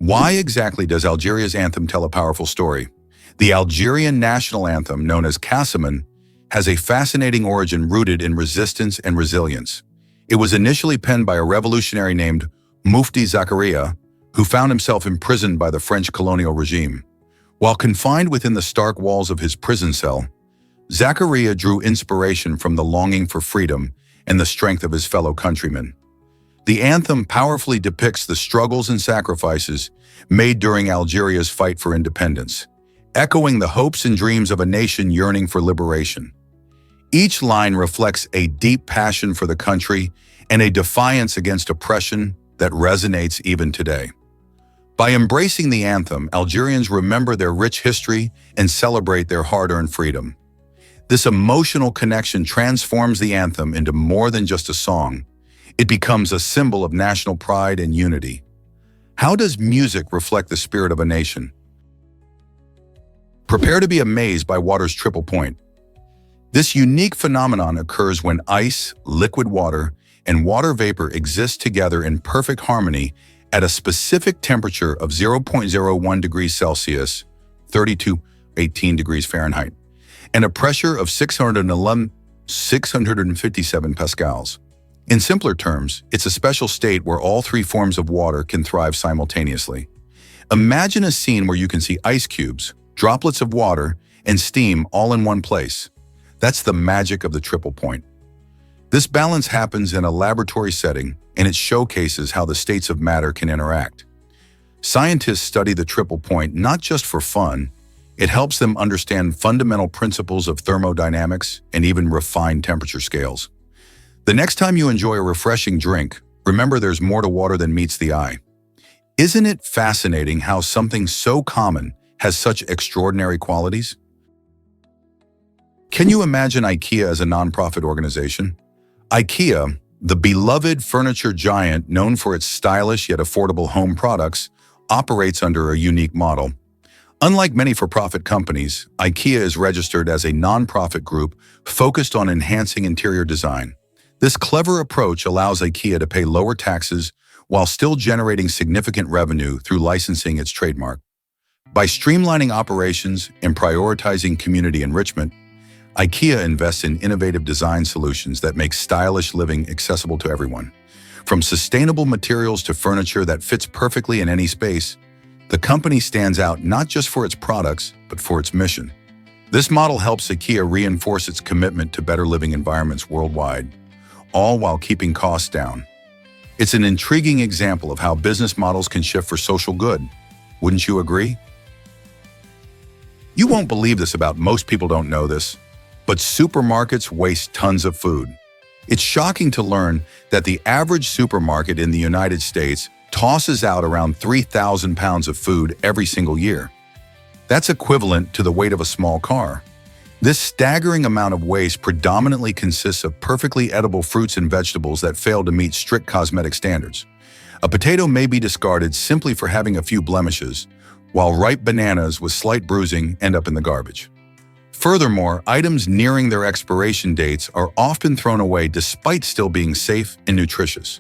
Why exactly does Algeria's anthem tell a powerful story? The Algerian national anthem, known as Kassaman, has a fascinating origin rooted in resistance and resilience. It was initially penned by a revolutionary named Mufti Zakaria, who found himself imprisoned by the French colonial regime. While confined within the stark walls of his prison cell, Zakaria drew inspiration from the longing for freedom and the strength of his fellow countrymen. The anthem powerfully depicts the struggles and sacrifices made during Algeria's fight for independence, echoing the hopes and dreams of a nation yearning for liberation. Each line reflects a deep passion for the country and a defiance against oppression that resonates even today. By embracing the anthem, Algerians remember their rich history and celebrate their hard-earned freedom. This emotional connection transforms the anthem into more than just a song. It becomes a symbol of national pride and unity. How does music reflect the spirit of a nation? Prepare to be amazed by water's triple point. This unique phenomenon occurs when ice, liquid water, and water vapor exist together in perfect harmony at a specific temperature of 0.01 degrees Celsius, 32.18 degrees Fahrenheit, and a pressure of 657 pascals. In simpler terms, it's a special state where all three forms of water can thrive simultaneously. Imagine a scene where you can see ice cubes, droplets of water, and steam all in one place. That's the magic of the triple point. This balance happens in a laboratory setting, and it showcases how the states of matter can interact. Scientists study the triple point not just for fun. It helps them understand fundamental principles of thermodynamics and even refined temperature scales. The next time you enjoy a refreshing drink, remember there's more to water than meets the eye. Isn't it fascinating how something so common has such extraordinary qualities? Can you imagine IKEA as a nonprofit organization? IKEA, the beloved furniture giant known for its stylish yet affordable home products, operates under a unique model. Unlike many for-profit companies, IKEA is registered as a nonprofit group focused on enhancing interior design. This clever approach allows IKEA to pay lower taxes while still generating significant revenue through licensing its trademark. By streamlining operations and prioritizing community enrichment, IKEA invests in innovative design solutions that make stylish living accessible to everyone. From sustainable materials to furniture that fits perfectly in any space, the company stands out not just for its products, but for its mission. This model helps IKEA reinforce its commitment to better living environments worldwide, all while keeping costs down. It's an intriguing example of how business models can shift for social good. Wouldn't you agree? You won't believe this about most people don't know this, but supermarkets waste tons of food. It's shocking to learn that the average supermarket in the United States tosses out around 3,000 pounds of food every single year. That's equivalent to the weight of a small car. This staggering amount of waste predominantly consists of perfectly edible fruits and vegetables that fail to meet strict cosmetic standards. A potato may be discarded simply for having a few blemishes, while ripe bananas with slight bruising end up in the garbage. Furthermore, items nearing their expiration dates are often thrown away despite still being safe and nutritious.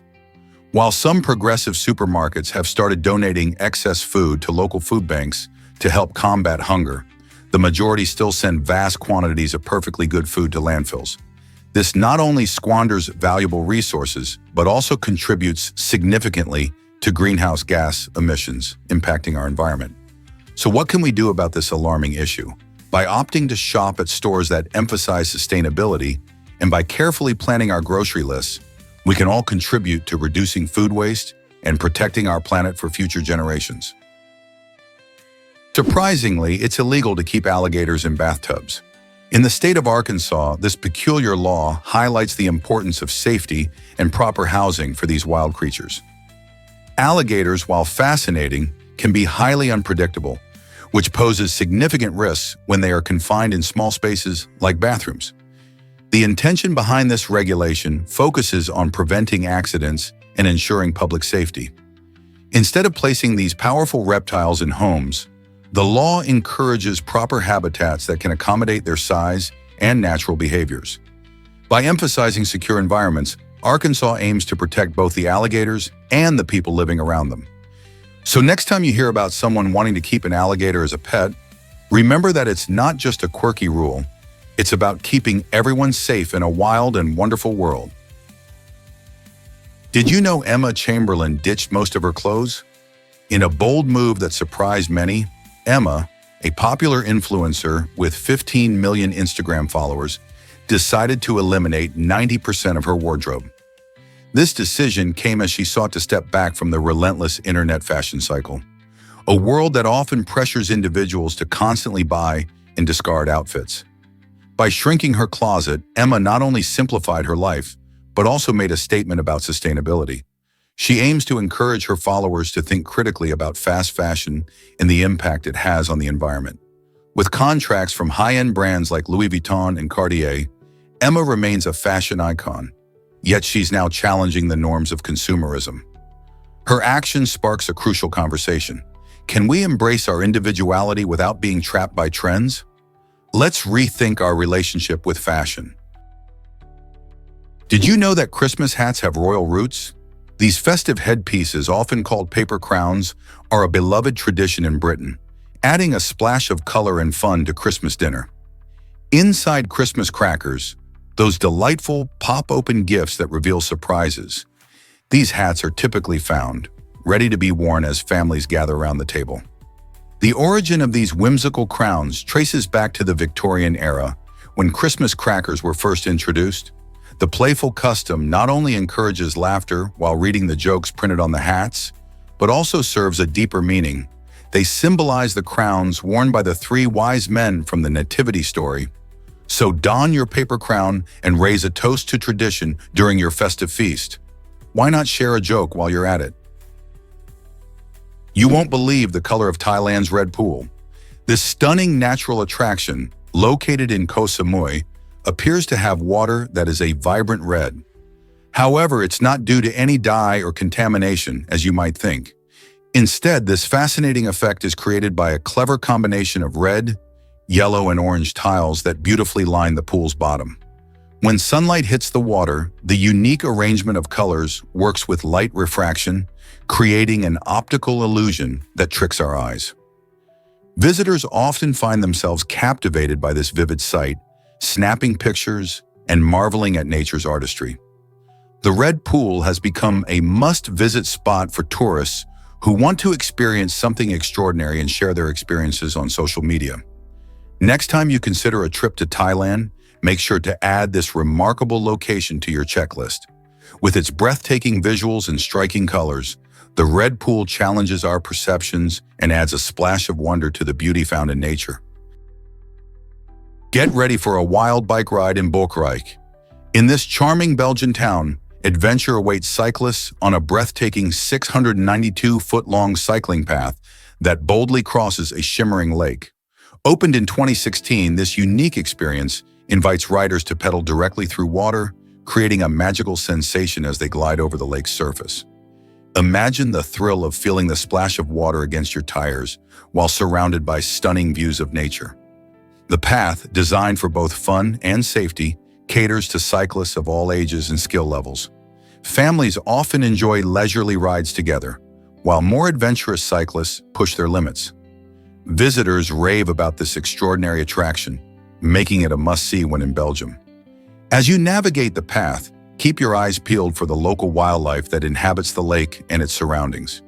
While some progressive supermarkets have started donating excess food to local food banks to help combat hunger, the majority still send vast quantities of perfectly good food to landfills. This not only squanders valuable resources, but also contributes significantly to greenhouse gas emissions, impacting our environment. So what can we do about this alarming issue? By opting to shop at stores that emphasize sustainability and by carefully planning our grocery lists, we can all contribute to reducing food waste and protecting our planet for future generations. Surprisingly, it's illegal to keep alligators in bathtubs. In the state of Arkansas, this peculiar law highlights the importance of safety and proper housing for these wild creatures. Alligators, while fascinating, can be highly unpredictable, which poses significant risks when they are confined in small spaces like bathrooms. The intention behind this regulation focuses on preventing accidents and ensuring public safety. Instead of placing these powerful reptiles in homes, the law encourages proper habitats that can accommodate their size and natural behaviors. By emphasizing secure environments, Arkansas aims to protect both the alligators and the people living around them. So next time you hear about someone wanting to keep an alligator as a pet, remember that it's not just a quirky rule. It's about keeping everyone safe in a wild and wonderful world. Did you know Emma Chamberlain ditched most of her clothes? In a bold move that surprised many, Emma, a popular influencer with 15 million Instagram followers, decided to eliminate 90% of her wardrobe. This decision came as she sought to step back from the relentless internet fashion cycle, a world that often pressures individuals to constantly buy and discard outfits. By shrinking her closet, Emma not only simplified her life, but also made a statement about sustainability. She aims to encourage her followers to think critically about fast fashion and the impact it has on the environment. With contracts from high-end brands like Louis Vuitton and Cartier, Emma remains a fashion icon, yet she's now challenging the norms of consumerism. Her action sparks a crucial conversation. Can we embrace our individuality without being trapped by trends? Let's rethink our relationship with fashion. Did you know that Christmas hats have royal roots? These festive headpieces, often called paper crowns, are a beloved tradition in Britain, adding a splash of color and fun to Christmas dinner. Inside Christmas crackers, those delightful pop-open gifts that reveal surprises, these hats are typically found, ready to be worn as families gather around the table. The origin of these whimsical crowns traces back to the Victorian era, when Christmas crackers were first introduced. The playful custom not only encourages laughter while reading the jokes printed on the hats, but also serves a deeper meaning. They symbolize the crowns worn by the three wise men from the Nativity story. So don your paper crown and raise a toast to tradition during your festive feast. Why not share a joke while you're at it? You won't believe the color of Thailand's Red Pool. This stunning natural attraction, located in Koh Samui, appears to have water that is a vibrant red. However, it's not due to any dye or contamination, as you might think. Instead, this fascinating effect is created by a clever combination of red, yellow, and orange tiles that beautifully line the pool's bottom. When sunlight hits the water, the unique arrangement of colors works with light refraction, creating an optical illusion that tricks our eyes. Visitors often find themselves captivated by this vivid sight, snapping pictures and marveling at nature's artistry. The Red Pool has become a must-visit spot for tourists who want to experience something extraordinary and share their experiences on social media. Next time you consider a trip to Thailand, make sure to add this remarkable location to your checklist. With its breathtaking visuals and striking colors, the Red Pool challenges our perceptions and adds a splash of wonder to the beauty found in nature. Get ready for a wild bike ride in Bokrijk. In this charming Belgian town, adventure awaits cyclists on a breathtaking 692-foot-long cycling path that boldly crosses a shimmering lake. Opened in 2016, this unique experience invites riders to pedal directly through water, creating a magical sensation as they glide over the lake's surface. Imagine the thrill of feeling the splash of water against your tires while surrounded by stunning views of nature. The path, designed for both fun and safety, caters to cyclists of all ages and skill levels. Families often enjoy leisurely rides together, while more adventurous cyclists push their limits. Visitors rave about this extraordinary attraction, making it a must-see when in Belgium. As you navigate the path, keep your eyes peeled for the local wildlife that inhabits the lake and its surroundings.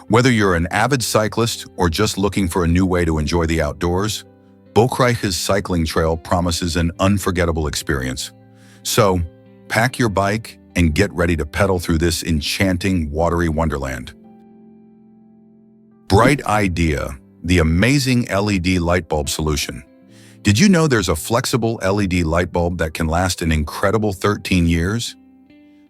Whether you're an avid cyclist or just looking for a new way to enjoy the outdoors, Bokrijk's cycling trail promises an unforgettable experience. So, pack your bike and get ready to pedal through this enchanting, watery wonderland. Bright Idea, the amazing LED light bulb solution. Did you know there's a flexible LED light bulb that can last an incredible 13 years?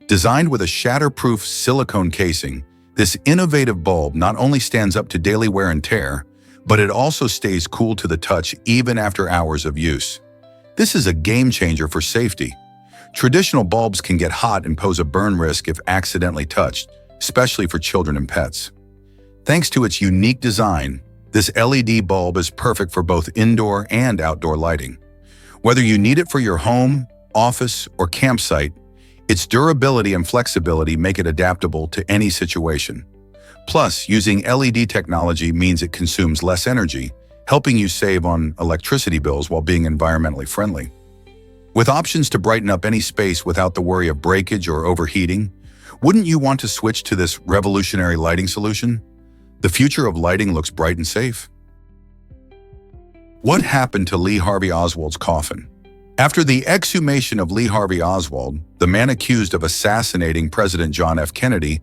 Designed with a shatterproof silicone casing, this innovative bulb not only stands up to daily wear and tear, but it also stays cool to the touch even after hours of use. This is a game changer for safety. Traditional bulbs can get hot and pose a burn risk if accidentally touched, especially for children and pets. Thanks to its unique design, this LED bulb is perfect for both indoor and outdoor lighting. Whether you need it for your home, office, or campsite, its durability and flexibility make it adaptable to any situation. Plus, using LED technology means it consumes less energy, helping you save on electricity bills while being environmentally friendly. With options to brighten up any space without the worry of breakage or overheating, wouldn't you want to switch to this revolutionary lighting solution? The future of lighting looks bright and safe. What happened to Lee Harvey Oswald's coffin? After the exhumation of Lee Harvey Oswald, the man accused of assassinating President John F. Kennedy,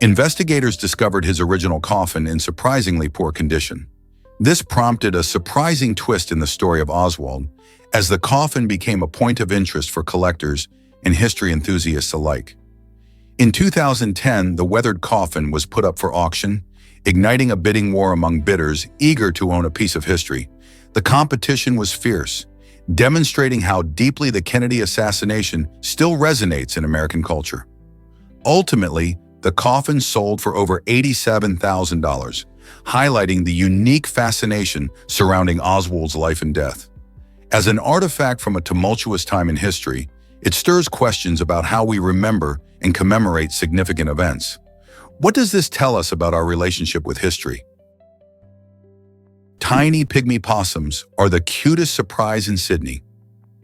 investigators discovered his original coffin in surprisingly poor condition. This prompted a surprising twist in the story of Oswald, as the coffin became a point of interest for collectors and history enthusiasts alike. In 2010, the weathered coffin was put up for auction, igniting a bidding war among bidders eager to own a piece of history. The competition was fierce, demonstrating how deeply the Kennedy assassination still resonates in American culture. Ultimately, the coffin sold for over $87,000, highlighting the unique fascination surrounding Oswald's life and death. As an artifact from a tumultuous time in history, it stirs questions about how we remember and commemorate significant events. What does this tell us about our relationship with history? Tiny pygmy possums are the cutest surprise in Sydney.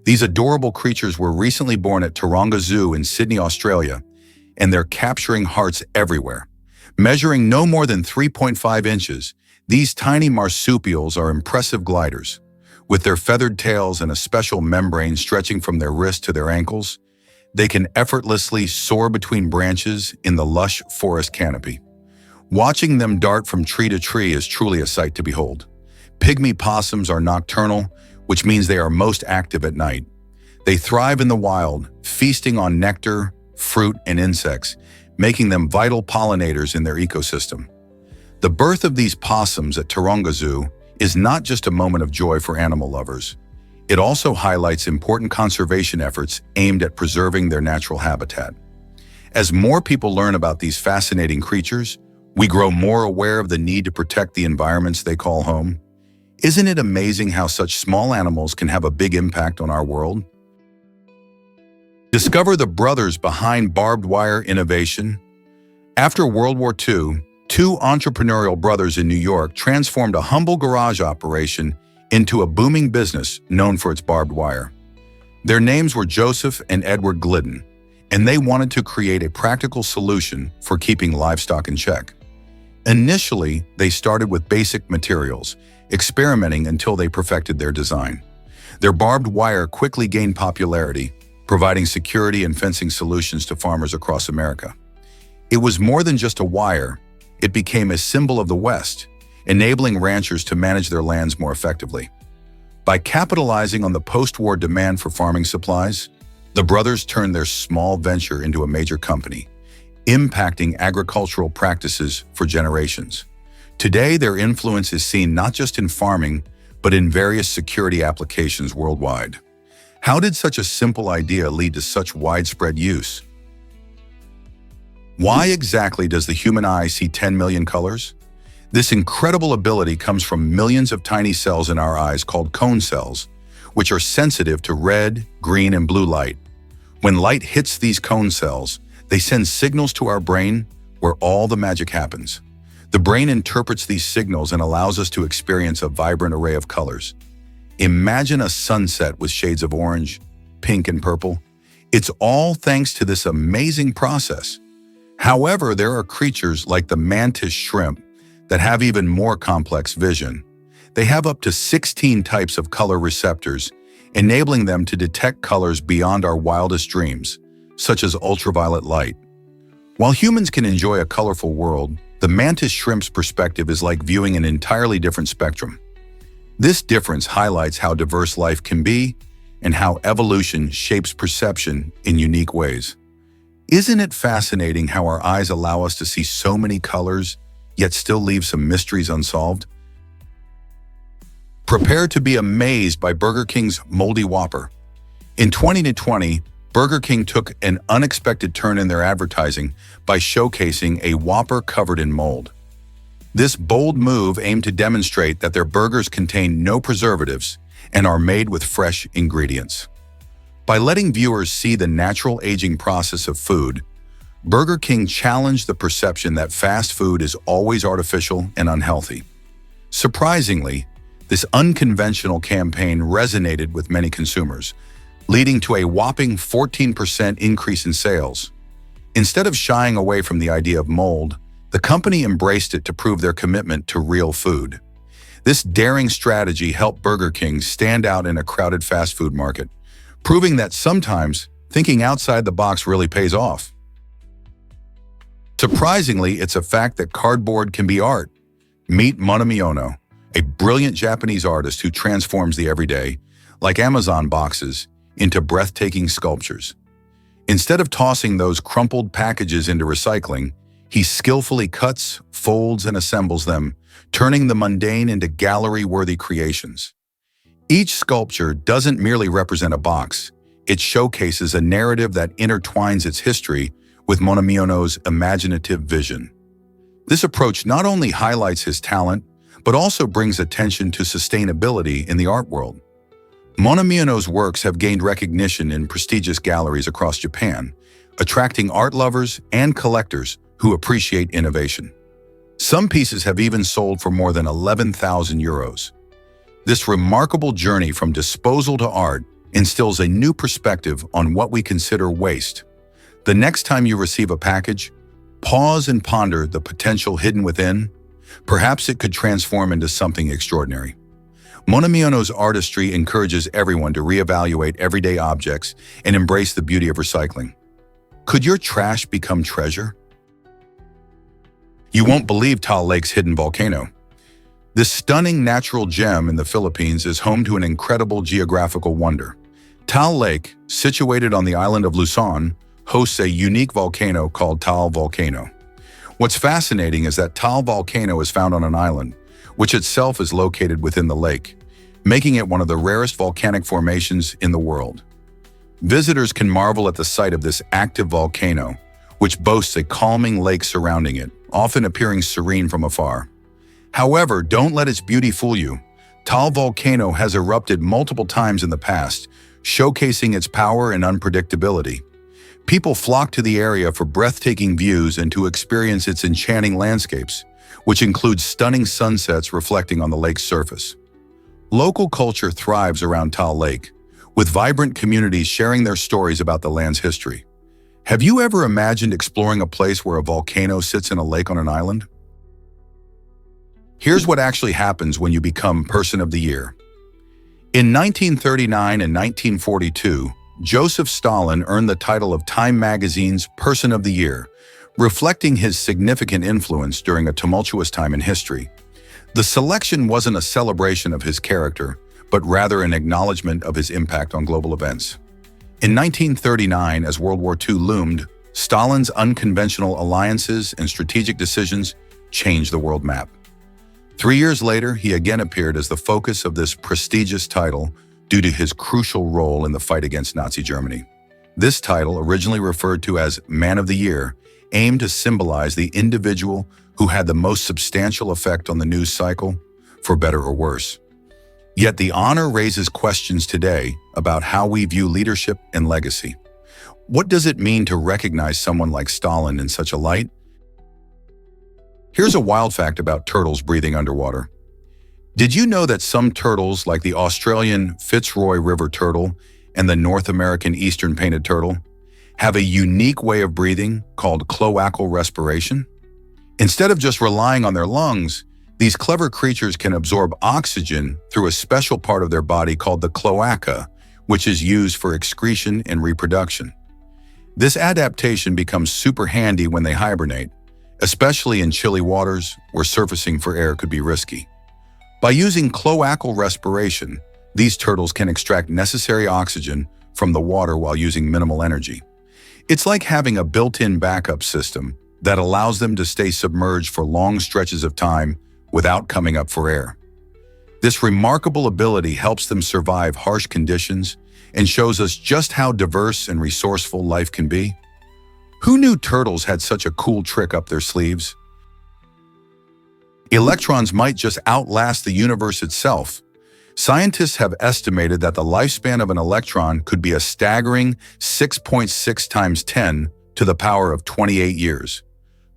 These adorable creatures were recently born at Taronga Zoo in Sydney, Australia, and they're capturing hearts everywhere. Measuring no more than 3.5 inches, these tiny marsupials are impressive gliders. With their feathered tails and a special membrane stretching from their wrist to their ankles, they can effortlessly soar between branches in the lush forest canopy. Watching them dart from tree to tree is truly a sight to behold. Pygmy possums are nocturnal, which means they are most active at night. They thrive in the wild, feasting on nectar, fruit, and insects, making them vital pollinators in their ecosystem. The birth of these possums at Taronga Zoo is not just a moment of joy for animal lovers. It also highlights important conservation efforts aimed at preserving their natural habitat. As more people learn about these fascinating creatures, we grow more aware of the need to protect the environments they call home. Isn't it amazing how such small animals can have a big impact on our world? Discover the brothers behind barbed wire innovation. After World War II, two entrepreneurial brothers in New York transformed a humble garage operation into a booming business known for its barbed wire. Their names were Joseph and Edward Glidden, and they wanted to create a practical solution for keeping livestock in check. Initially, they started with basic materials, experimenting until they perfected their design. Their barbed wire quickly gained popularity, providing security and fencing solutions to farmers across America. It was more than just a wire. It became a symbol of the West, enabling ranchers to manage their lands more effectively. By capitalizing on the post-war demand for farming supplies, the brothers turned their small venture into a major company, impacting agricultural practices for generations. Today, their influence is seen not just in farming, but in various security applications worldwide. How did such a simple idea lead to such widespread use? Why exactly does the human eye see 10 million colors? This incredible ability comes from millions of tiny cells in our eyes called cone cells, which are sensitive to red, green, and blue light. When light hits these cone cells, they send signals to our brain where all the magic happens. The brain interprets these signals and allows us to experience a vibrant array of colors. Imagine a sunset with shades of orange, pink, and purple. It's all thanks to this amazing process. However, there are creatures like the mantis shrimp that have even more complex vision. They have up to 16 types of color receptors, enabling them to detect colors beyond our wildest dreams, such as ultraviolet light. While humans can enjoy a colorful world, the mantis shrimp's perspective is like viewing an entirely different spectrum. This difference highlights how diverse life can be and how evolution shapes perception in unique ways. Isn't it fascinating how our eyes allow us to see so many colors, yet still leave some mysteries unsolved? Prepare to be amazed by Burger King's Moldy Whopper. In 2020, Burger King took an unexpected turn in their advertising by showcasing a Whopper covered in mold. This bold move aimed to demonstrate that their burgers contain no preservatives and are made with fresh ingredients. By letting viewers see the natural aging process of food, Burger King challenged the perception that fast food is always artificial and unhealthy. Surprisingly, this unconventional campaign resonated with many consumers, leading to a whopping 14% increase in sales. Instead of shying away from the idea of mold, the company embraced it to prove their commitment to real food. This daring strategy helped Burger King stand out in a crowded fast food market, proving that sometimes thinking outside the box really pays off. Surprisingly, it's a fact that cardboard can be art. Meet Monomiono, a brilliant Japanese artist who transforms the everyday, like Amazon boxes, into breathtaking sculptures. Instead of tossing those crumpled packages into recycling, he skillfully cuts, folds, and assembles them, turning the mundane into gallery-worthy creations. Each sculpture doesn't merely represent a box, it showcases a narrative that intertwines its history with Monomiono's imaginative vision. This approach not only highlights his talent, but also brings attention to sustainability in the art world. Monomiono's works have gained recognition in prestigious galleries across Japan, attracting art lovers and collectors who appreciate innovation. Some pieces have even sold for more than 11,000 euros. This remarkable journey from disposal to art instills a new perspective on what we consider waste. The next time you receive a package, pause and ponder the potential hidden within. Perhaps it could transform into something extraordinary. Monomiono's artistry encourages everyone to reevaluate everyday objects and embrace the beauty of recycling. Could your trash become treasure? You won't believe Taal Lake's hidden volcano. This stunning natural gem in the Philippines is home to an incredible geographical wonder. Taal Lake, situated on the island of Luzon, hosts a unique volcano called Taal Volcano. What's fascinating is that Taal Volcano is found on an island, which itself is located within the lake, making it one of the rarest volcanic formations in the world. Visitors can marvel at the sight of this active volcano, which boasts a calming lake surrounding it, often appearing serene from afar. However, don't let its beauty fool you. Taal Volcano has erupted multiple times in the past, showcasing its power and unpredictability. People flock to the area for breathtaking views and to experience its enchanting landscapes, which includes stunning sunsets reflecting on the lake's surface. Local culture thrives around Taal Lake, with vibrant communities sharing their stories about the land's history. Have you ever imagined exploring a place where a volcano sits in a lake on an island? Here's what actually happens when you become Person of the Year. In 1939 and 1942, Joseph Stalin earned the title of Time magazine's Person of the Year, reflecting his significant influence during a tumultuous time in history. The selection wasn't a celebration of his character, but rather an acknowledgement of his impact on global events. In 1939, as World War II loomed, Stalin's unconventional alliances and strategic decisions changed the world map. 3 years later, he again appeared as the focus of this prestigious title due to his crucial role in the fight against Nazi Germany. This title, originally referred to as Man of the Year, aimed to symbolize the individual who had the most substantial effect on the news cycle, for better or worse. Yet the honor raises questions today about how we view leadership and legacy. What does it mean to recognize someone like Stalin in such a light? Here's a wild fact about turtles breathing underwater. Did you know that some turtles, like the Australian Fitzroy River turtle and the North American eastern painted turtle, have a unique way of breathing called cloacal respiration? Instead of just relying on their lungs, these clever creatures can absorb oxygen through a special part of their body called the cloaca, which is used for excretion and reproduction. This adaptation becomes super handy when they hibernate, especially in chilly waters where surfacing for air could be risky. By using cloacal respiration, these turtles can extract necessary oxygen from the water while using minimal energy. It's like having a built-in backup system that allows them to stay submerged for long stretches of time without coming up for air. This remarkable ability helps them survive harsh conditions and shows us just how diverse and resourceful life can be. Who knew turtles had such a cool trick up their sleeves? Electrons might just outlast the universe itself. Scientists have estimated that the lifespan of an electron could be a staggering 6.6 times 10 to the power of 28 years.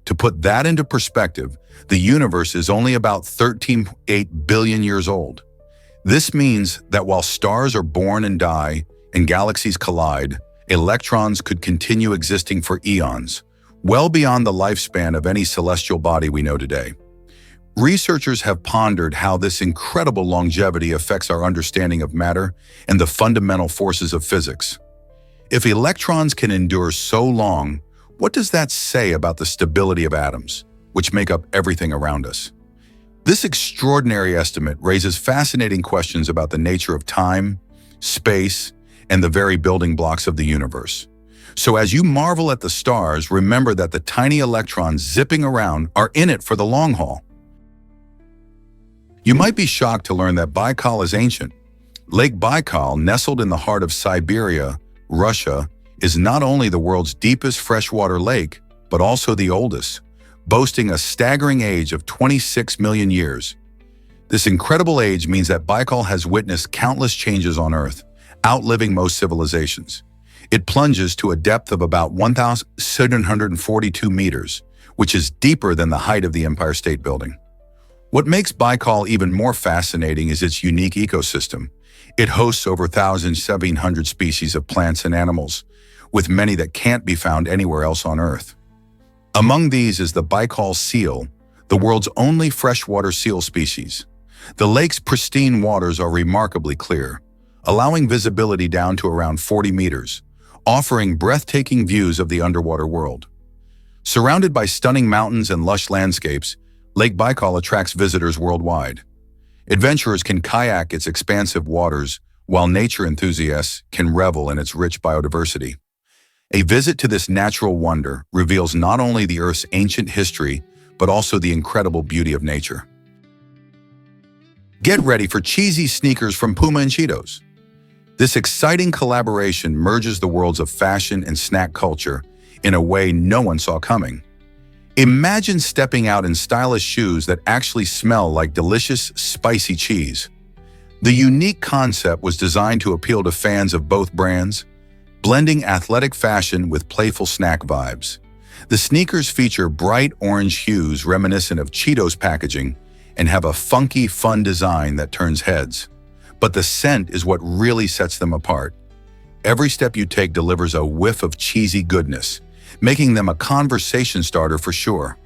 To put that into perspective, the universe is only about 13.8 billion years old. This means that while stars are born and die and galaxies collide, electrons could continue existing for eons, well beyond the lifespan of any celestial body we know today. Researchers have pondered how this incredible longevity affects our understanding of matter and the fundamental forces of physics. If electrons can endure so long, what does that say about the stability of atoms, which make up everything around us? This extraordinary estimate raises fascinating questions about the nature of time, space, and the very building blocks of the universe. So as you marvel at the stars, remember that the tiny electrons zipping around are in it for the long haul. You might be shocked to learn that Baikal is ancient. Lake Baikal, nestled in the heart of Siberia, Russia, is not only the world's deepest freshwater lake, but also the oldest, boasting a staggering age of 26 million years. This incredible age means that Baikal has witnessed countless changes on Earth, outliving most civilizations. It plunges to a depth of about 1,742 meters, which is deeper than the height of the Empire State Building. What makes Baikal even more fascinating is its unique ecosystem. It hosts over 1,700 species of plants and animals, with many that can't be found anywhere else on Earth. Among these is the Baikal seal, the world's only freshwater seal species. The lake's pristine waters are remarkably clear, allowing visibility down to around 40 meters, offering breathtaking views of the underwater world. Surrounded by stunning mountains and lush landscapes, Lake Baikal attracts visitors worldwide. Adventurers can kayak its expansive waters, while nature enthusiasts can revel in its rich biodiversity. A visit to this natural wonder reveals not only the Earth's ancient history, but also the incredible beauty of nature. Get ready for cheesy sneakers from Puma and Cheetos. This exciting collaboration merges the worlds of fashion and snack culture in a way no one saw coming. Imagine stepping out in stylish shoes that actually smell like delicious, spicy cheese. The unique concept was designed to appeal to fans of both brands, blending athletic fashion with playful snack vibes. The sneakers feature bright orange hues reminiscent of Cheetos packaging and have a funky, fun design that turns heads. But the scent is what really sets them apart. Every step you take delivers a whiff of cheesy goodness, making them a conversation starter for sure.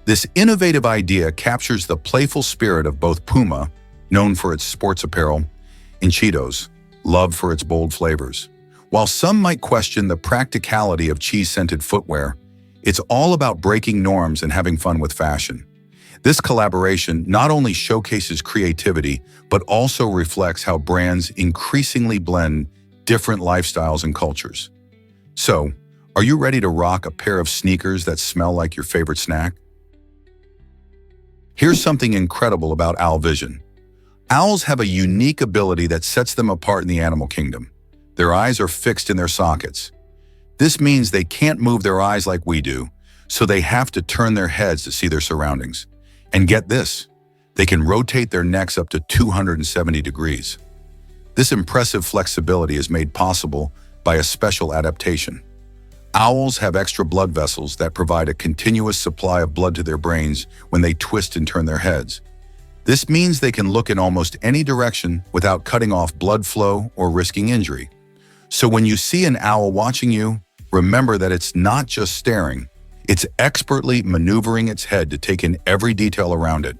This innovative idea captures the playful spirit of both Puma, known for its sports apparel, and Cheetos, loved for its bold flavors. While some might question the practicality of cheese-scented footwear, it's all about breaking norms and having fun with fashion. This collaboration not only showcases creativity, but also reflects how brands increasingly blend different lifestyles and cultures. So, are you ready to rock a pair of sneakers that smell like your favorite snack? Here's something incredible about owl vision. Owls have a unique ability that sets them apart in the animal kingdom. Their eyes are fixed in their sockets. This means they can't move their eyes like we do, so they have to turn their heads to see their surroundings. And get this, they can rotate their necks up to 270 degrees. This impressive flexibility is made possible by a special adaptation. Owls have extra blood vessels that provide a continuous supply of blood to their brains when they twist and turn their heads. This means they can look in almost any direction without cutting off blood flow or risking injury. So when you see an owl watching you, remember that it's not just staring, it's expertly maneuvering its head to take in every detail around it.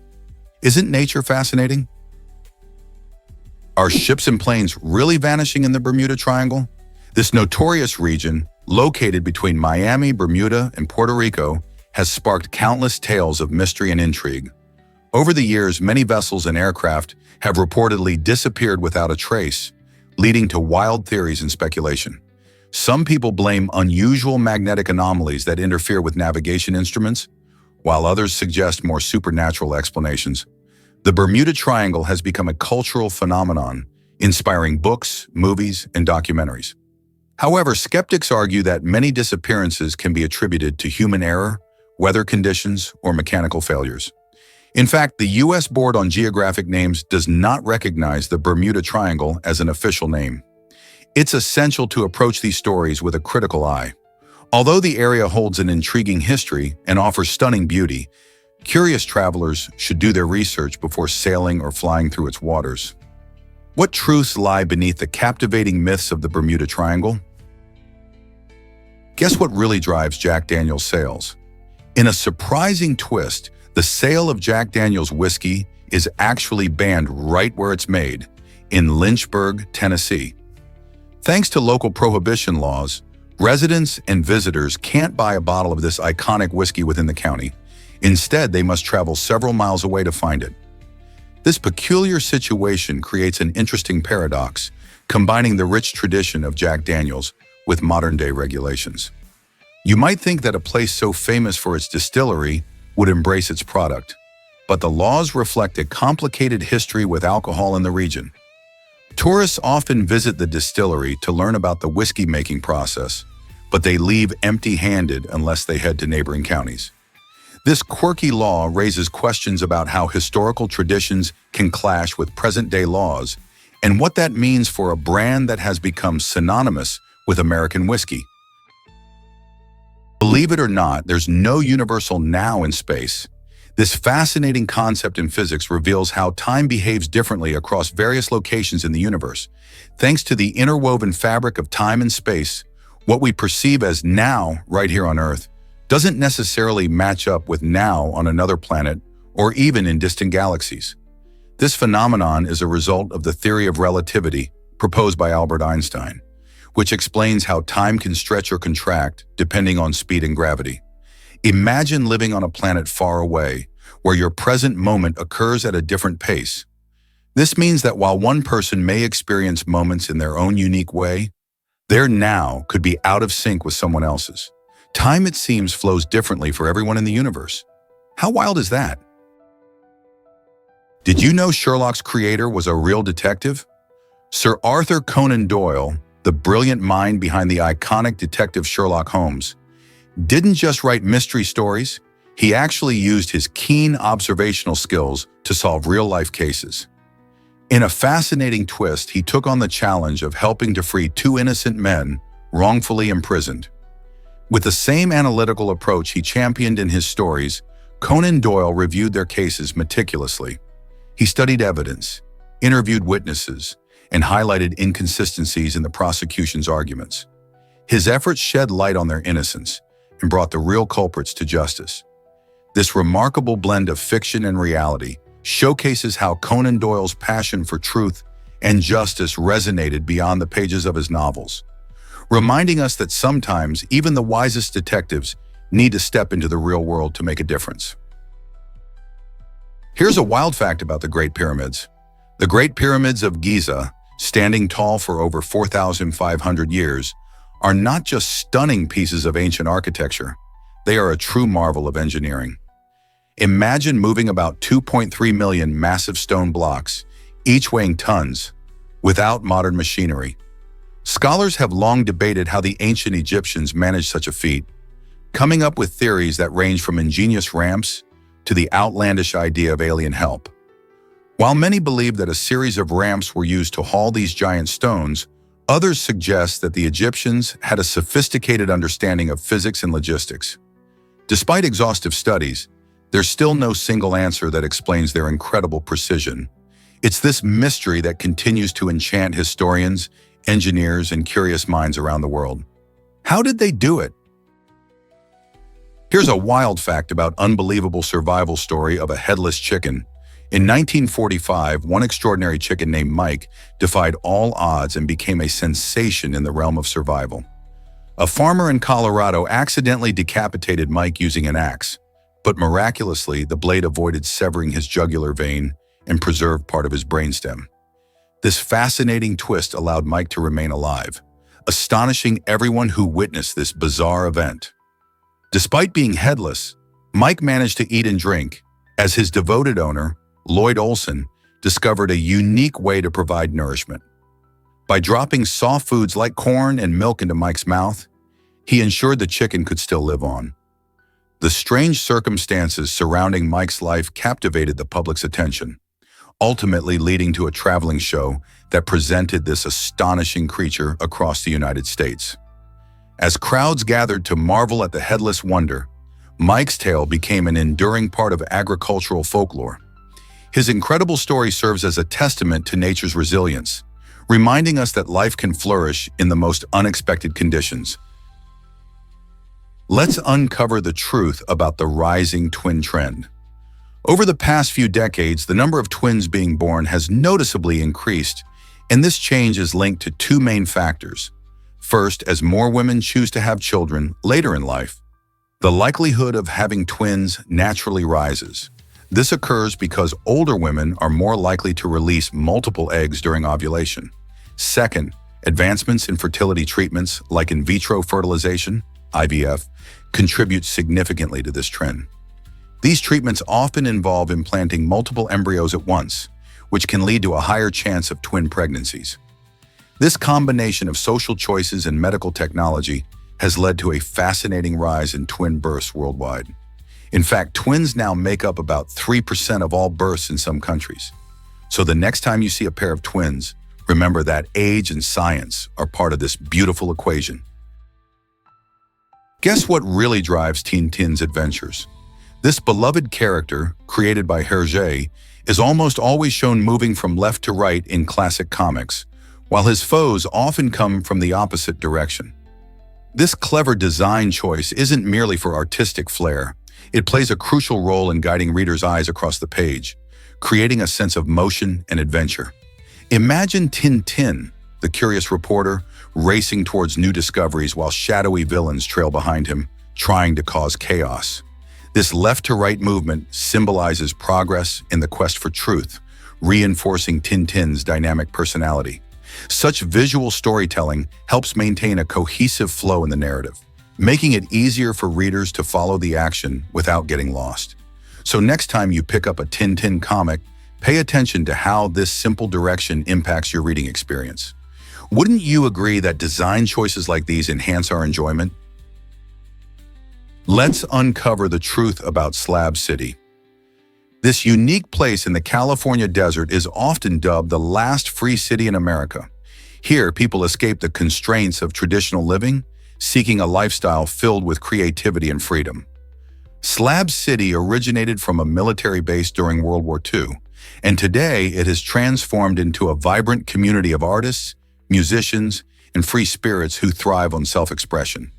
Isn't nature fascinating? Are ships and planes really vanishing in the Bermuda Triangle? This notorious region, located between Miami, Bermuda, and Puerto Rico, has sparked countless tales of mystery and intrigue. Over the years, many vessels and aircraft have reportedly disappeared without a trace, leading to wild theories and speculation. Some people blame unusual magnetic anomalies that interfere with navigation instruments, while others suggest more supernatural explanations. The Bermuda Triangle has become a cultural phenomenon, inspiring books, movies, and documentaries. However, skeptics argue that many disappearances can be attributed to human error, weather conditions, or mechanical failures. In fact, the U.S. Board on Geographic Names does not recognize the Bermuda Triangle as an official name. It's essential to approach these stories with a critical eye. Although the area holds an intriguing history and offers stunning beauty, curious travelers should do their research before sailing or flying through its waters. What truths lie beneath the captivating myths of the Bermuda Triangle? Guess what really drives Jack Daniel's sales? In a surprising twist, the sale of Jack Daniel's whiskey is actually banned right where it's made, in Lynchburg, Tennessee. Thanks to local prohibition laws, residents and visitors can't buy a bottle of this iconic whiskey within the county. Instead, they must travel several miles away to find it. This peculiar situation creates an interesting paradox, combining the rich tradition of Jack Daniel's with modern-day regulations. You might think that a place so famous for its distillery would embrace its product, but the laws reflect a complicated history with alcohol in the region. Tourists often visit the distillery to learn about the whiskey-making process, but they leave empty-handed unless they head to neighboring counties. This quirky law raises questions about how historical traditions can clash with present-day laws and what that means for a brand that has become synonymous with American whiskey. Believe it or not, there's no universal now in space. This fascinating concept in physics reveals how time behaves differently across various locations in the universe. Thanks to the interwoven fabric of time and space, what we perceive as now right here on Earth doesn't necessarily match up with now on another planet or even in distant galaxies. This phenomenon is a result of the theory of relativity proposed by Albert Einstein, which explains how time can stretch or contract depending on speed and gravity. Imagine living on a planet far away, where your present moment occurs at a different pace. This means that while one person may experience moments in their own unique way, their now could be out of sync with someone else's. Time, it seems, flows differently for everyone in the universe. How wild is that? Did you know Sherlock's creator was a real detective? Sir Arthur Conan Doyle, the brilliant mind behind the iconic detective Sherlock Holmes, didn't just write mystery stories, he actually used his keen observational skills to solve real-life cases. In a fascinating twist, he took on the challenge of helping to free two innocent men wrongfully imprisoned. With the same analytical approach he championed in his stories, Conan Doyle reviewed their cases meticulously. He studied evidence, interviewed witnesses, and highlighted inconsistencies in the prosecution's arguments. His efforts shed light on their innocence and brought the real culprits to justice. This remarkable blend of fiction and reality showcases how Conan Doyle's passion for truth and justice resonated beyond the pages of his novels, reminding us that sometimes even the wisest detectives need to step into the real world to make a difference. Here's a wild fact about the Great Pyramids. The Great Pyramids of Giza, standing tall for over 4,500 years, are not just stunning pieces of ancient architecture. They are a true marvel of engineering. Imagine moving about 2.3 million massive stone blocks, each weighing tons, without modern machinery. Scholars have long debated how the ancient Egyptians managed such a feat, coming up with theories that range from ingenious ramps to the outlandish idea of alien help. While many believe that a series of ramps were used to haul these giant stones, others suggest that the Egyptians had a sophisticated understanding of physics and logistics. Despite exhaustive studies, there's still no single answer that explains their incredible precision. It's this mystery that continues to enchant historians, engineers, and curious minds around the world. How did they do it? Here's a wild fact about unbelievable survival story of a headless chicken. In 1945, one extraordinary chicken named Mike defied all odds and became a sensation in the realm of survival. A farmer in Colorado accidentally decapitated Mike using an axe, but miraculously, the blade avoided severing his jugular vein and preserved part of his brainstem. This fascinating twist allowed Mike to remain alive, astonishing everyone who witnessed this bizarre event. Despite being headless, Mike managed to eat and drink, as his devoted owner, Lloyd Olson, discovered a unique way to provide nourishment. By dropping soft foods like corn and milk into Mike's mouth, he ensured the chicken could still live on. The strange circumstances surrounding Mike's life captivated the public's attention, ultimately leading to a traveling show that presented this astonishing creature across the United States. As crowds gathered to marvel at the headless wonder, Mike's tale became an enduring part of agricultural folklore. His incredible story serves as a testament to nature's resilience, reminding us that life can flourish in the most unexpected conditions. Let's uncover the truth about the rising twin trend. Over the past few decades, the number of twins being born has noticeably increased, and this change is linked to two main factors. First, as more women choose to have children later in life, the likelihood of having twins naturally rises. This occurs because older women are more likely to release multiple eggs during ovulation. Second, advancements in fertility treatments like in vitro fertilization, IVF, contribute significantly to this trend. These treatments often involve implanting multiple embryos at once, which can lead to a higher chance of twin pregnancies. This combination of social choices and medical technology has led to a fascinating rise in twin births worldwide. In fact, twins now make up about 3% of all births in some countries. So the next time you see a pair of twins, remember that age and science are part of this beautiful equation. Guess what really drives Tintin's adventures? This beloved character, created by Hergé, is almost always shown moving from left to right in classic comics, while his foes often come from the opposite direction. This clever design choice isn't merely for artistic flair. It plays a crucial role in guiding readers' eyes across the page, creating a sense of motion and adventure. Imagine Tintin, the curious reporter, racing towards new discoveries while shadowy villains trail behind him, trying to cause chaos. This left-to-right movement symbolizes progress in the quest for truth, reinforcing Tintin's dynamic personality. Such visual storytelling helps maintain a cohesive flow in the narrative, making it easier for readers to follow the action without getting lost. So next time you pick up a Tintin comic, pay attention to how this simple direction impacts your reading experience. Wouldn't you agree that design choices like these enhance our enjoyment? Let's uncover the truth about Slab City. This unique place in the California desert is often dubbed the last free city in America. Here, people escape the constraints of traditional living, seeking a lifestyle filled with creativity and freedom. Slab City originated from a military base during World War II, and today it has transformed into a vibrant community of artists, musicians, and free spirits who thrive on self-expression.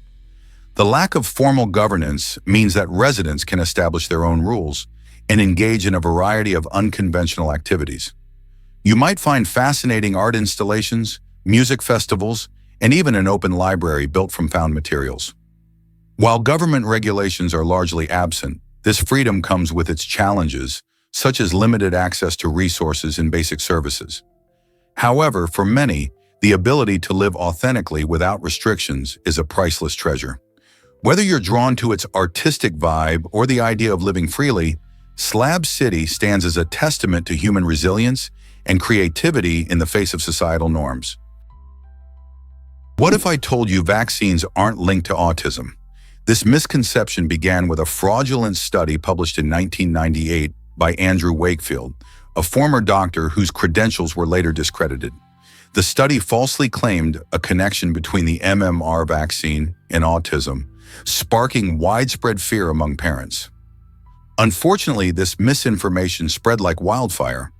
The lack of formal governance means that residents can establish their own rules and engage in a variety of unconventional activities. You might find fascinating art installations, music festivals, and even an open library built from found materials. While government regulations are largely absent, this freedom comes with its challenges, such as limited access to resources and basic services. However, for many, the ability to live authentically without restrictions is a priceless treasure. Whether you're drawn to its artistic vibe or the idea of living freely, Slab City stands as a testament to human resilience and creativity in the face of societal norms. What if I told you vaccines aren't linked to autism? This misconception began with a fraudulent study published in 1998 by Andrew Wakefield, a former doctor whose credentials were later discredited. The study falsely claimed a connection between the MMR vaccine and autism, sparking widespread fear among parents. Unfortunately, this misinformation spread like wildfire,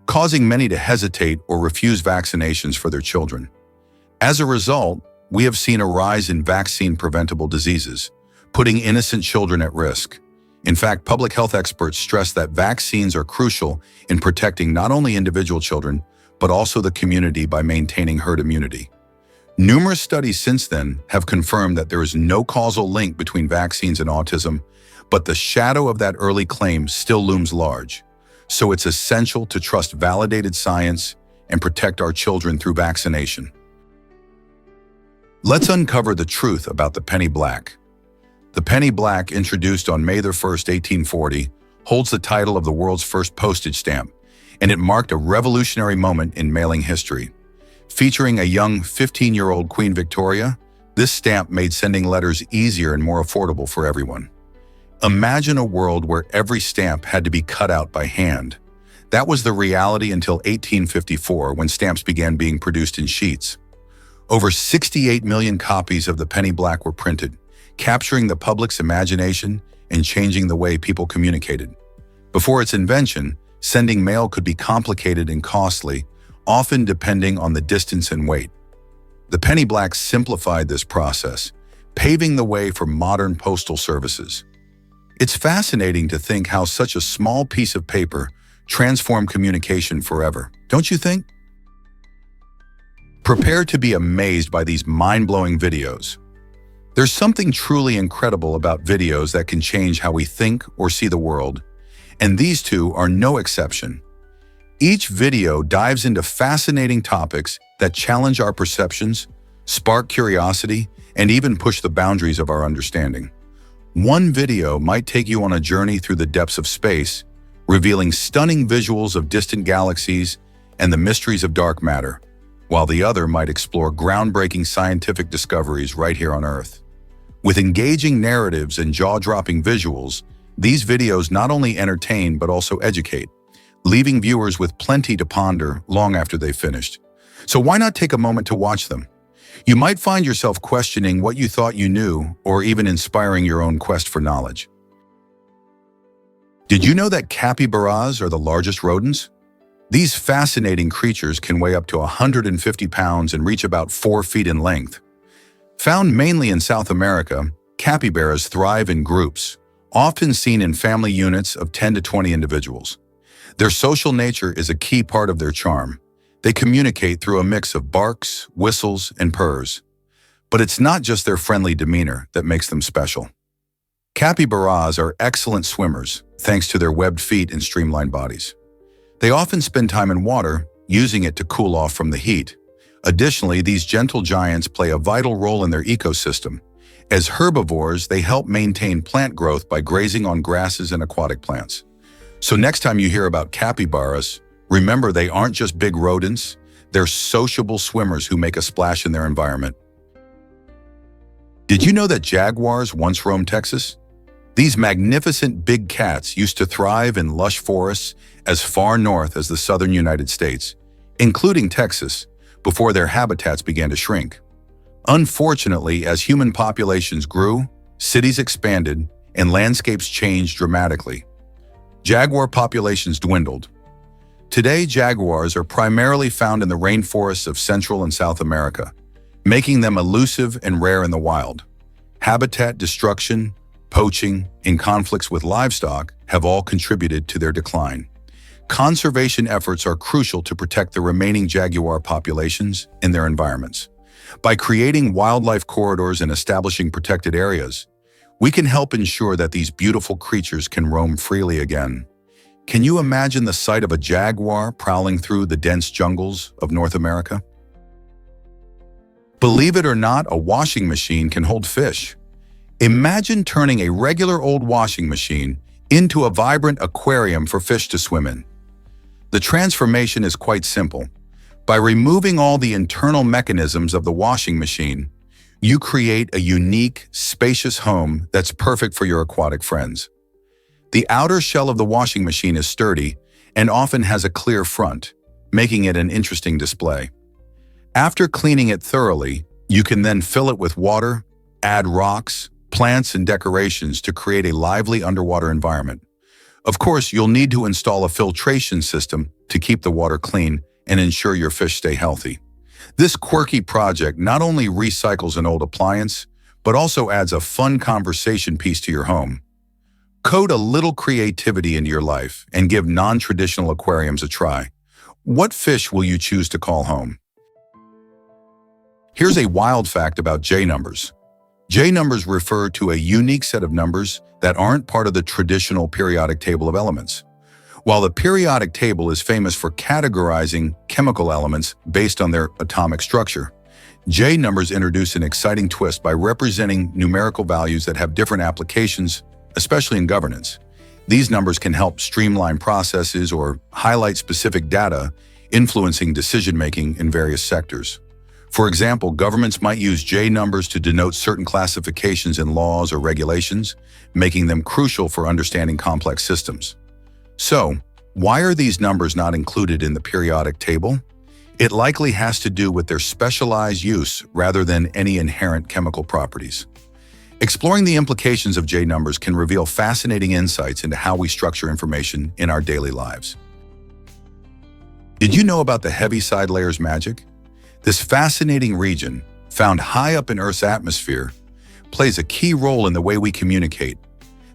causing many to hesitate or refuse vaccinations for their children. As a result, we have seen a rise in vaccine-preventable diseases, putting innocent children at risk. In fact, public health experts stress that vaccines are crucial in protecting not only individual children, but also the community by maintaining herd immunity. Numerous studies since then have confirmed that there is no causal link between vaccines and autism, but the shadow of that early claim still looms large. So it's essential to trust validated science and protect our children through vaccination. Let's uncover the truth about the penny black. The penny black, introduced on May 1, 1840, holds the title of the world's first postage stamp, and it marked a revolutionary moment in mailing history. Featuring a young 15-year-old Queen Victoria, this stamp made sending letters easier and more affordable for everyone. Imagine a world where every stamp had to be cut out by hand. That was the reality until 1854, when stamps began being produced in sheets. Over 68 million copies of the penny black were printed, capturing the public's imagination and changing the way people communicated. Before its invention, sending mail could be complicated and costly, often depending on the distance and weight. The penny black simplified this process, paving the way for modern postal services. It's fascinating to think how such a small piece of paper transformed communication forever, don't you think? Prepare to be amazed by these mind-blowing videos. There's something truly incredible about videos that can change how we think or see the world, and these two are no exception. Each video dives into fascinating topics that challenge our perceptions, spark curiosity, and even push the boundaries of our understanding. One video might take you on a journey through the depths of space, revealing stunning visuals of distant galaxies and the mysteries of dark matter, while the other might explore groundbreaking scientific discoveries right here on Earth. With engaging narratives and jaw-dropping visuals, these videos not only entertain but also educate, leaving viewers with plenty to ponder long after they've finished. So why not take a moment to watch them? You might find yourself questioning what you thought you knew, or even inspiring your own quest for knowledge. Did you know that capybaras are the largest rodents? These fascinating creatures can weigh up to 150 pounds and reach about 4 feet in length. Found mainly in South America, capybaras thrive in groups, often seen in family units of 10 to 20 individuals. Their social nature is a key part of their charm. They communicate through a mix of barks, whistles, and purrs. But it's not just their friendly demeanor that makes them special. Capybaras are excellent swimmers, thanks to their webbed feet and streamlined bodies. They often spend time in water, using it to cool off from the heat. Additionally, these gentle giants play a vital role in their ecosystem. As herbivores, they help maintain plant growth by grazing on grasses and aquatic plants. So next time you hear about capybaras, remember they aren't just big rodents, they're sociable swimmers who make a splash in their environment. Did you know that jaguars once roamed Texas? These magnificent big cats used to thrive in lush forests as far north as the southern United States, including Texas, before their habitats began to shrink. Unfortunately, as human populations grew, cities expanded, and landscapes changed dramatically. Jaguar populations dwindled. Today, jaguars are primarily found in the rainforests of Central and South America, making them elusive and rare in the wild. Habitat destruction, poaching, and conflicts with livestock have all contributed to their decline. Conservation efforts are crucial to protect the remaining jaguar populations and their environments. By creating wildlife corridors and establishing protected areas, we can help ensure that these beautiful creatures can roam freely again. Can you imagine the sight of a jaguar prowling through the dense jungles of North America? Believe it or not, a washing machine can hold fish. Imagine turning a regular old washing machine into a vibrant aquarium for fish to swim in. The transformation is quite simple. By removing all the internal mechanisms of the washing machine, you create a unique, spacious home that's perfect for your aquatic friends. The outer shell of the washing machine is sturdy and often has a clear front, making it an interesting display. After cleaning it thoroughly, you can then fill it with water, add rocks, plants, and decorations to create a lively underwater environment. Of course, you'll need to install a filtration system to keep the water clean and ensure your fish stay healthy. This quirky project not only recycles an old appliance, but also adds a fun conversation piece to your home. Code a little creativity into your life and give non-traditional aquariums a try. What fish will you choose to call home? Here's a wild fact about J-numbers. J-numbers refer to a unique set of numbers that aren't part of the traditional periodic table of elements. While the periodic table is famous for categorizing chemical elements based on their atomic structure, J-numbers introduce an exciting twist by representing numerical values that have different applications, especially in governance. These numbers can help streamline processes or highlight specific data, influencing decision-making in various sectors. For example, governments might use J-numbers to denote certain classifications in laws or regulations, making them crucial for understanding complex systems. So, why are these numbers not included in the periodic table? It likely has to do with their specialized use rather than any inherent chemical properties. Exploring the implications of J numbers can reveal fascinating insights into how we structure information in our daily lives. Did you know about the Heaviside Layer's magic? This fascinating region, found high up in Earth's atmosphere, plays a key role in the way we communicate.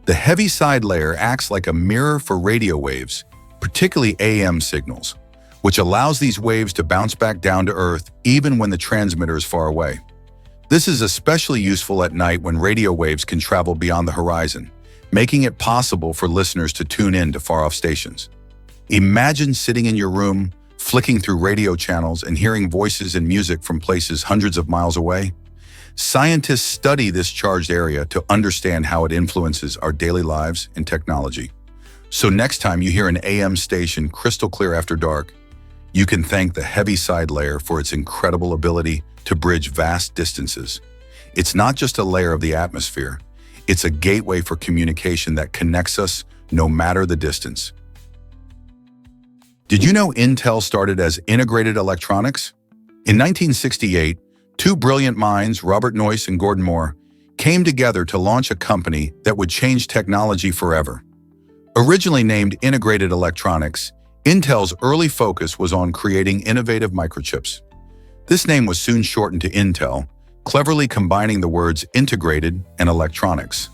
The Heaviside Layer acts like a mirror for radio waves, particularly AM signals, which allows these waves to bounce back down to Earth even when the transmitter is far away. This is especially useful at night when radio waves can travel beyond the horizon, making it possible for listeners to tune in to far-off stations. Imagine sitting in your room, flicking through radio channels and hearing voices and music from places hundreds of miles away. Scientists study this charged area to understand how it influences our daily lives and technology. So next time you hear an AM station crystal clear after dark, you can thank the Heaviside Layer for its incredible ability to bridge vast distances. It's not just a layer of the atmosphere, it's a gateway for communication that connects us no matter the distance. Did you know Intel started as integrated electronics? In 1968, two brilliant minds, Robert Noyce and Gordon Moore, came together to launch a company that would change technology forever. Originally named Integrated Electronics, Intel's early focus was on creating innovative microchips. This name was soon shortened to Intel, cleverly combining the words integrated and electronics.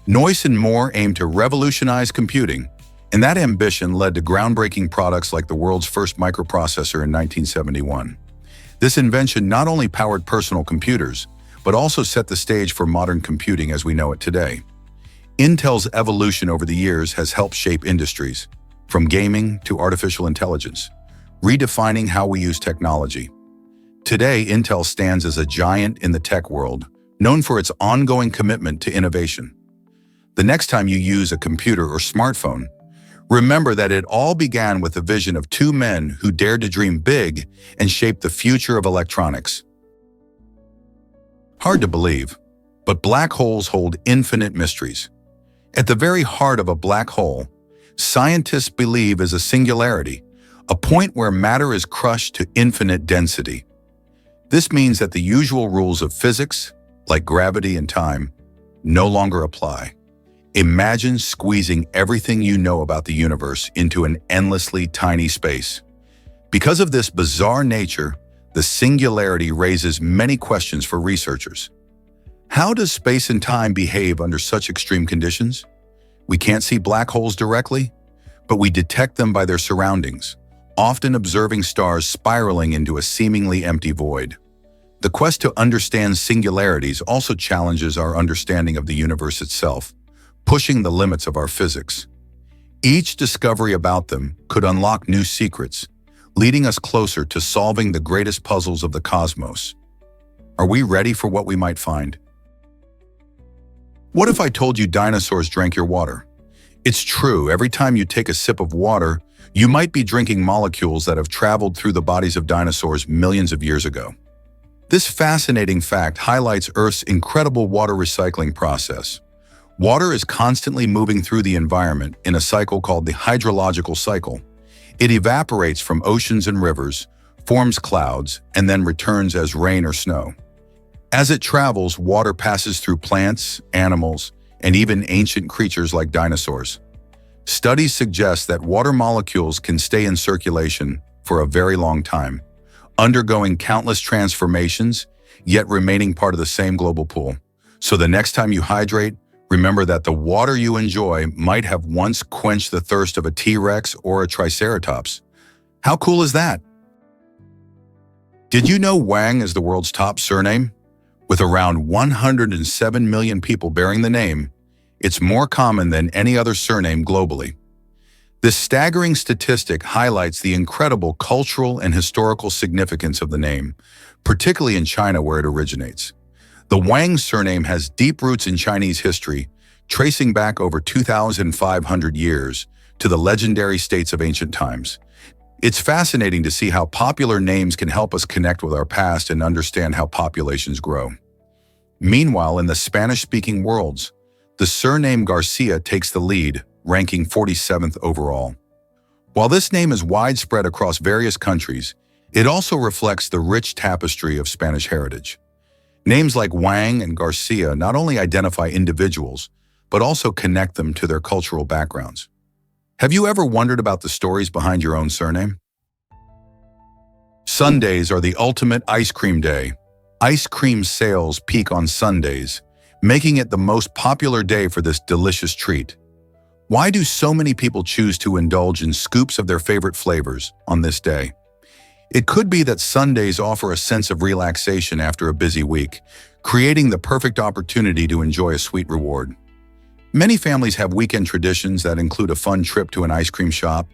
Noyce and Moore aimed to revolutionize computing, and that ambition led to groundbreaking products like the world's first microprocessor in 1971. This invention not only powered personal computers, but also set the stage for modern computing as we know it today. Intel's evolution over the years has helped shape industries, from gaming to artificial intelligence, redefining how we use technology. Today, Intel stands as a giant in the tech world, known for its ongoing commitment to innovation. The next time you use a computer or smartphone, remember that it all began with the vision of two men who dared to dream big and shape the future of electronics. Hard to believe, but black holes hold infinite mysteries. At the very heart of a black hole, scientists believe is a singularity, a point where matter is crushed to infinite density. This means that the usual rules of physics, like gravity and time, no longer apply. Imagine squeezing everything you know about the universe into an endlessly tiny space. Because of this bizarre nature, the singularity raises many questions for researchers. How does space and time behave under such extreme conditions? We can't see black holes directly, but we detect them by their surroundings, often observing stars spiraling into a seemingly empty void. The quest to understand singularities also challenges our understanding of the universe itself, pushing the limits of our physics. Each discovery about them could unlock new secrets, leading us closer to solving the greatest puzzles of the cosmos. Are we ready for what we might find? What if I told you dinosaurs drank your water? It's true, every time you take a sip of water, you might be drinking molecules that have traveled through the bodies of dinosaurs millions of years ago. This fascinating fact highlights Earth's incredible water recycling process. Water is constantly moving through the environment in a cycle called the hydrological cycle. It evaporates from oceans and rivers, forms clouds, and then returns as rain or snow. As it travels, water passes through plants, animals, and even ancient creatures like dinosaurs. Studies suggest that water molecules can stay in circulation for a very long time, undergoing countless transformations, yet remaining part of the same global pool. So the next time you hydrate, remember that the water you enjoy might have once quenched the thirst of a T-Rex or a Triceratops. How cool is that? Did you know Wang is the world's top surname? With around 107 million people bearing the name, it's more common than any other surname globally. This staggering statistic highlights the incredible cultural and historical significance of the name, particularly in China where it originates. The Wang surname has deep roots in Chinese history, tracing back over 2,500 years to the legendary states of ancient times. It's fascinating to see how popular names can help us connect with our past and understand how populations grow. Meanwhile, in the Spanish-speaking worlds, the surname Garcia takes the lead, ranking 47th overall. While this name is widespread across various countries, It also reflects the rich tapestry of Spanish heritage. Names like Wang and Garcia not only identify individuals, but also connect them to their cultural backgrounds. Have you ever wondered about the stories behind your own surname? Sundays are the ultimate ice cream day. Ice cream sales peak on Sundays, making it the most popular day for this delicious treat. Why do so many people choose to indulge in scoops of their favorite flavors on this day? It could be that Sundays offer a sense of relaxation after a busy week, creating the perfect opportunity to enjoy a sweet reward. Many families have weekend traditions that include a fun trip to an ice cream shop,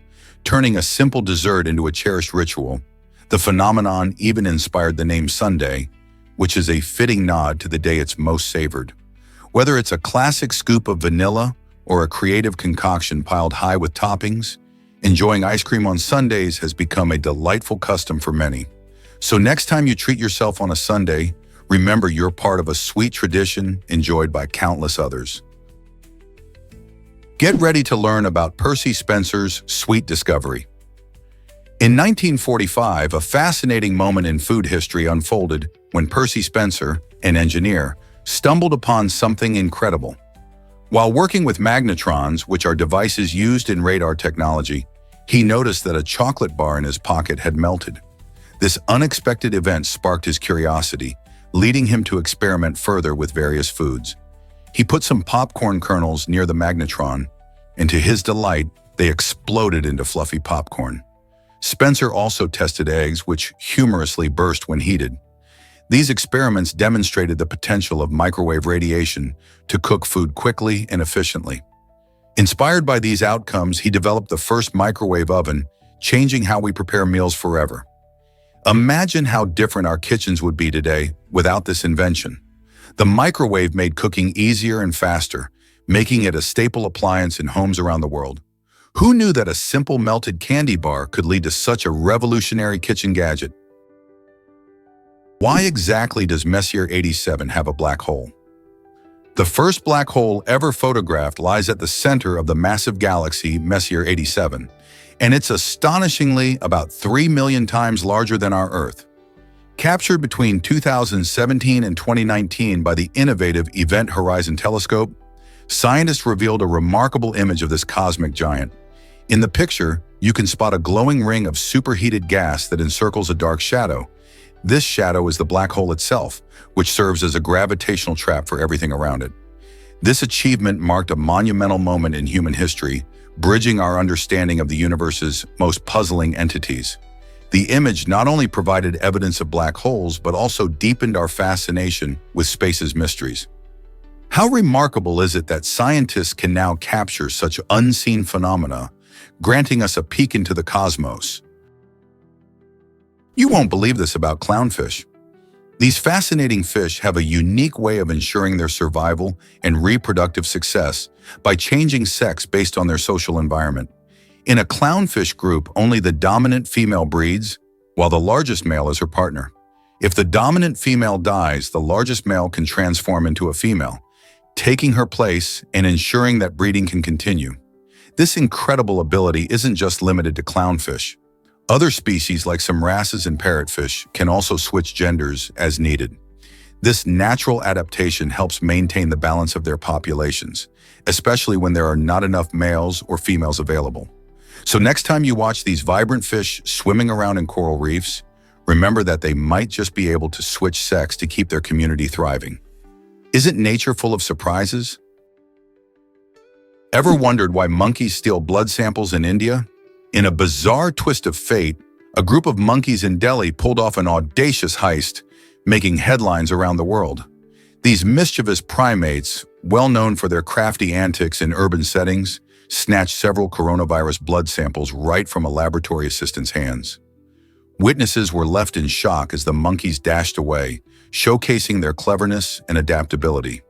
turning a simple dessert into a cherished ritual. The phenomenon even inspired the name Sunday, which is a fitting nod to the day it's most savored. Whether it's a classic scoop of vanilla or a creative concoction piled high with toppings, enjoying ice cream on Sundays has become a delightful custom for many. So next time you treat yourself on a Sunday, remember you're part of a sweet tradition enjoyed by countless others. Get ready to learn about Percy Spencer's sweet discovery. In 1945, a fascinating moment in food history unfolded when Percy Spencer, an engineer, stumbled upon something incredible. While working with magnetrons, which are devices used in radar technology, he noticed that a chocolate bar in his pocket had melted. This unexpected event sparked his curiosity, leading him to experiment further with various foods. He put some popcorn kernels near the magnetron, and to his delight, they exploded into fluffy popcorn. Spencer also tested eggs, which humorously burst when heated. These experiments demonstrated the potential of microwave radiation to cook food quickly and efficiently. Inspired by these outcomes, he developed the first microwave oven, changing how we prepare meals forever. Imagine how different our kitchens would be today without this invention. The microwave made cooking easier and faster, making it a staple appliance in homes around the world. Who knew that a simple melted candy bar could lead to such a revolutionary kitchen gadget? Why exactly does Messier 87 have a black hole? The first black hole ever photographed lies at the center of the massive galaxy Messier 87, and it's astonishingly about 3 million times larger than our Earth. Captured between 2017 and 2019 by the innovative Event Horizon Telescope, scientists revealed a remarkable image of this cosmic giant. In the picture, you can spot a glowing ring of superheated gas that encircles a dark shadow. This shadow is the black hole itself, which serves as a gravitational trap for everything around it. This achievement marked a monumental moment in human history, bridging our understanding of the universe's most puzzling entities. The image not only provided evidence of black holes, but also deepened our fascination with space's mysteries. How remarkable is it that scientists can now capture such unseen phenomena, granting us a peek into the cosmos? You won't believe this about clownfish. These fascinating fish have a unique way of ensuring their survival and reproductive success by changing sex based on their social environment. In a clownfish group, only the dominant female breeds, while the largest male is her partner. If the dominant female dies, the largest male can transform into a female, taking her place and ensuring that breeding can continue. This incredible ability isn't just limited to clownfish. Other species like some wrasses and parrotfish can also switch genders as needed. This natural adaptation helps maintain the balance of their populations, especially when there are not enough males or females available. So next time you watch these vibrant fish swimming around in coral reefs, remember that they might just be able to switch sex to keep their community thriving. Isn't nature full of surprises? Ever wondered why monkeys steal blood samples in India? In a bizarre twist of fate, a group of monkeys in Delhi pulled off an audacious heist, making headlines around the world. These mischievous primates, well known for their crafty antics in urban settings, snatched several coronavirus blood samples right from a laboratory assistant's hands. Witnesses were left in shock as the monkeys dashed away, showcasing their cleverness and adaptability.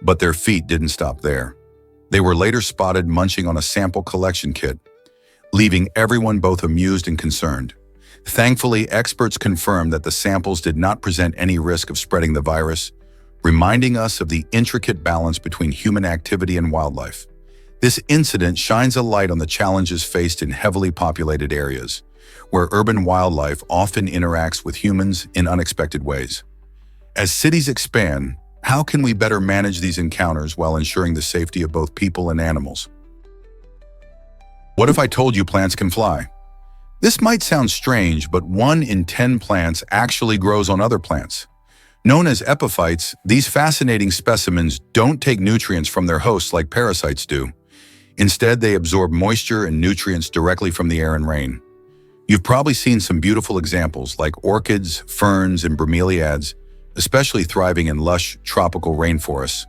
But their feat didn't stop there. They were later spotted munching on a sample collection kit, leaving everyone both amused and concerned. Thankfully, experts confirmed that the samples did not present any risk of spreading the virus, reminding us of the intricate balance between human activity and wildlife. This incident shines a light on the challenges faced in heavily populated areas, where urban wildlife often interacts with humans in unexpected ways. As cities expand, how can we better manage these encounters while ensuring the safety of both people and animals? What if I told you plants can fly? This might sound strange, but 1 in 10 plants actually grows on other plants. Known as epiphytes, these fascinating specimens don't take nutrients from their hosts like parasites do. Instead, they absorb moisture and nutrients directly from the air and rain. You've probably seen some beautiful examples like orchids, ferns, and bromeliads, especially thriving in lush tropical rainforests.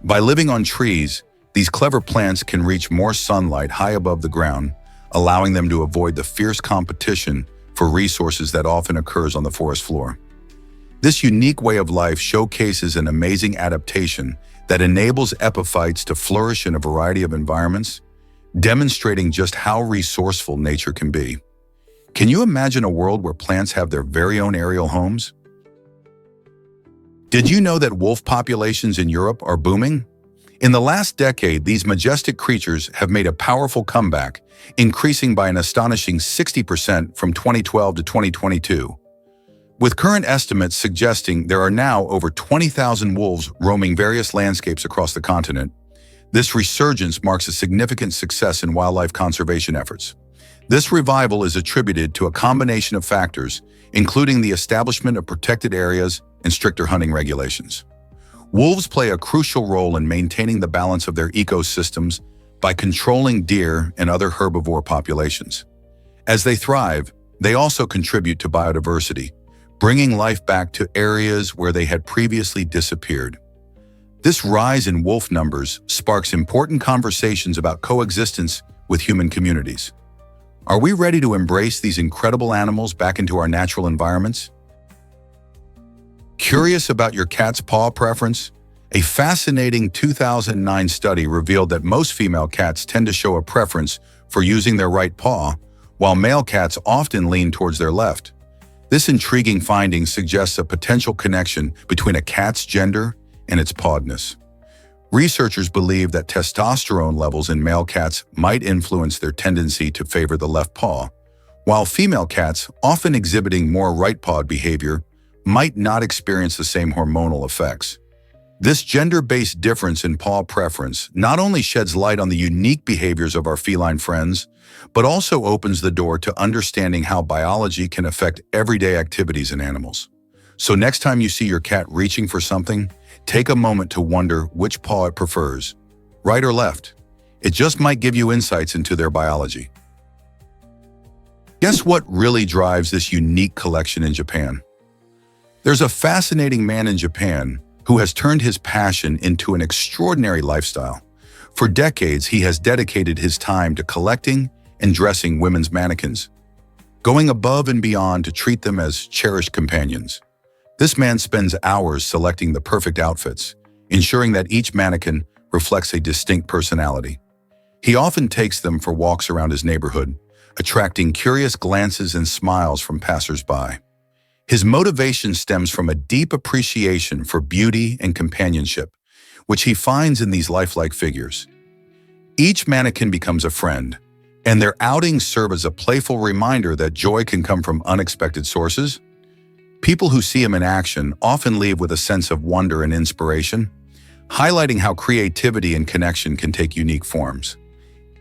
By living on trees, these clever plants can reach more sunlight high above the ground, allowing them to avoid the fierce competition for resources that often occurs on the forest floor. This unique way of life showcases an amazing adaptation that enables epiphytes to flourish in a variety of environments, demonstrating just how resourceful nature can be. Can you imagine a world where plants have their very own aerial homes? Did you know that wolf populations in Europe are booming? In the last decade, these majestic creatures have made a powerful comeback, increasing by an astonishing 60% from 2012 to 2022. With current estimates suggesting there are now over 20,000 wolves roaming various landscapes across the continent, this resurgence marks a significant success in wildlife conservation efforts. This revival is attributed to a combination of factors, including the establishment of protected areas and stricter hunting regulations. Wolves play a crucial role in maintaining the balance of their ecosystems by controlling deer and other herbivore populations. As they thrive, they also contribute to biodiversity, bringing life back to areas where they had previously disappeared. This rise in wolf numbers sparks important conversations about coexistence with human communities. Are we ready to embrace these incredible animals back into our natural environments? Curious about your cat's paw preference? A fascinating 2009 study revealed that most female cats tend to show a preference for using their right paw, while male cats often lean towards their left. This intriguing finding suggests a potential connection between a cat's gender and its pawedness. Researchers believe that testosterone levels in male cats might influence their tendency to favor the left paw, while female cats, often exhibiting more right-pawed behavior, might not experience the same hormonal effects. This gender-based difference in paw preference not only sheds light on the unique behaviors of our feline friends, but also opens the door to understanding how biology can affect everyday activities in animals. So next time you see your cat reaching for something, take a moment to wonder which paw it prefers, right or left. It just might give you insights into their biology. Guess what really drives this unique collection in Japan? There's a fascinating man in Japan who has turned his passion into an extraordinary lifestyle. For decades, he has dedicated his time to collecting and dressing women's mannequins, going above and beyond to treat them as cherished companions. This man spends hours selecting the perfect outfits, ensuring that each mannequin reflects a distinct personality. He often takes them for walks around his neighborhood, attracting curious glances and smiles from passers-by. His motivation stems from a deep appreciation for beauty and companionship, which he finds in these lifelike figures. Each mannequin becomes a friend, and their outings serve as a playful reminder that joy can come from unexpected sources. People who see him in action often leave with a sense of wonder and inspiration, highlighting how creativity and connection can take unique forms.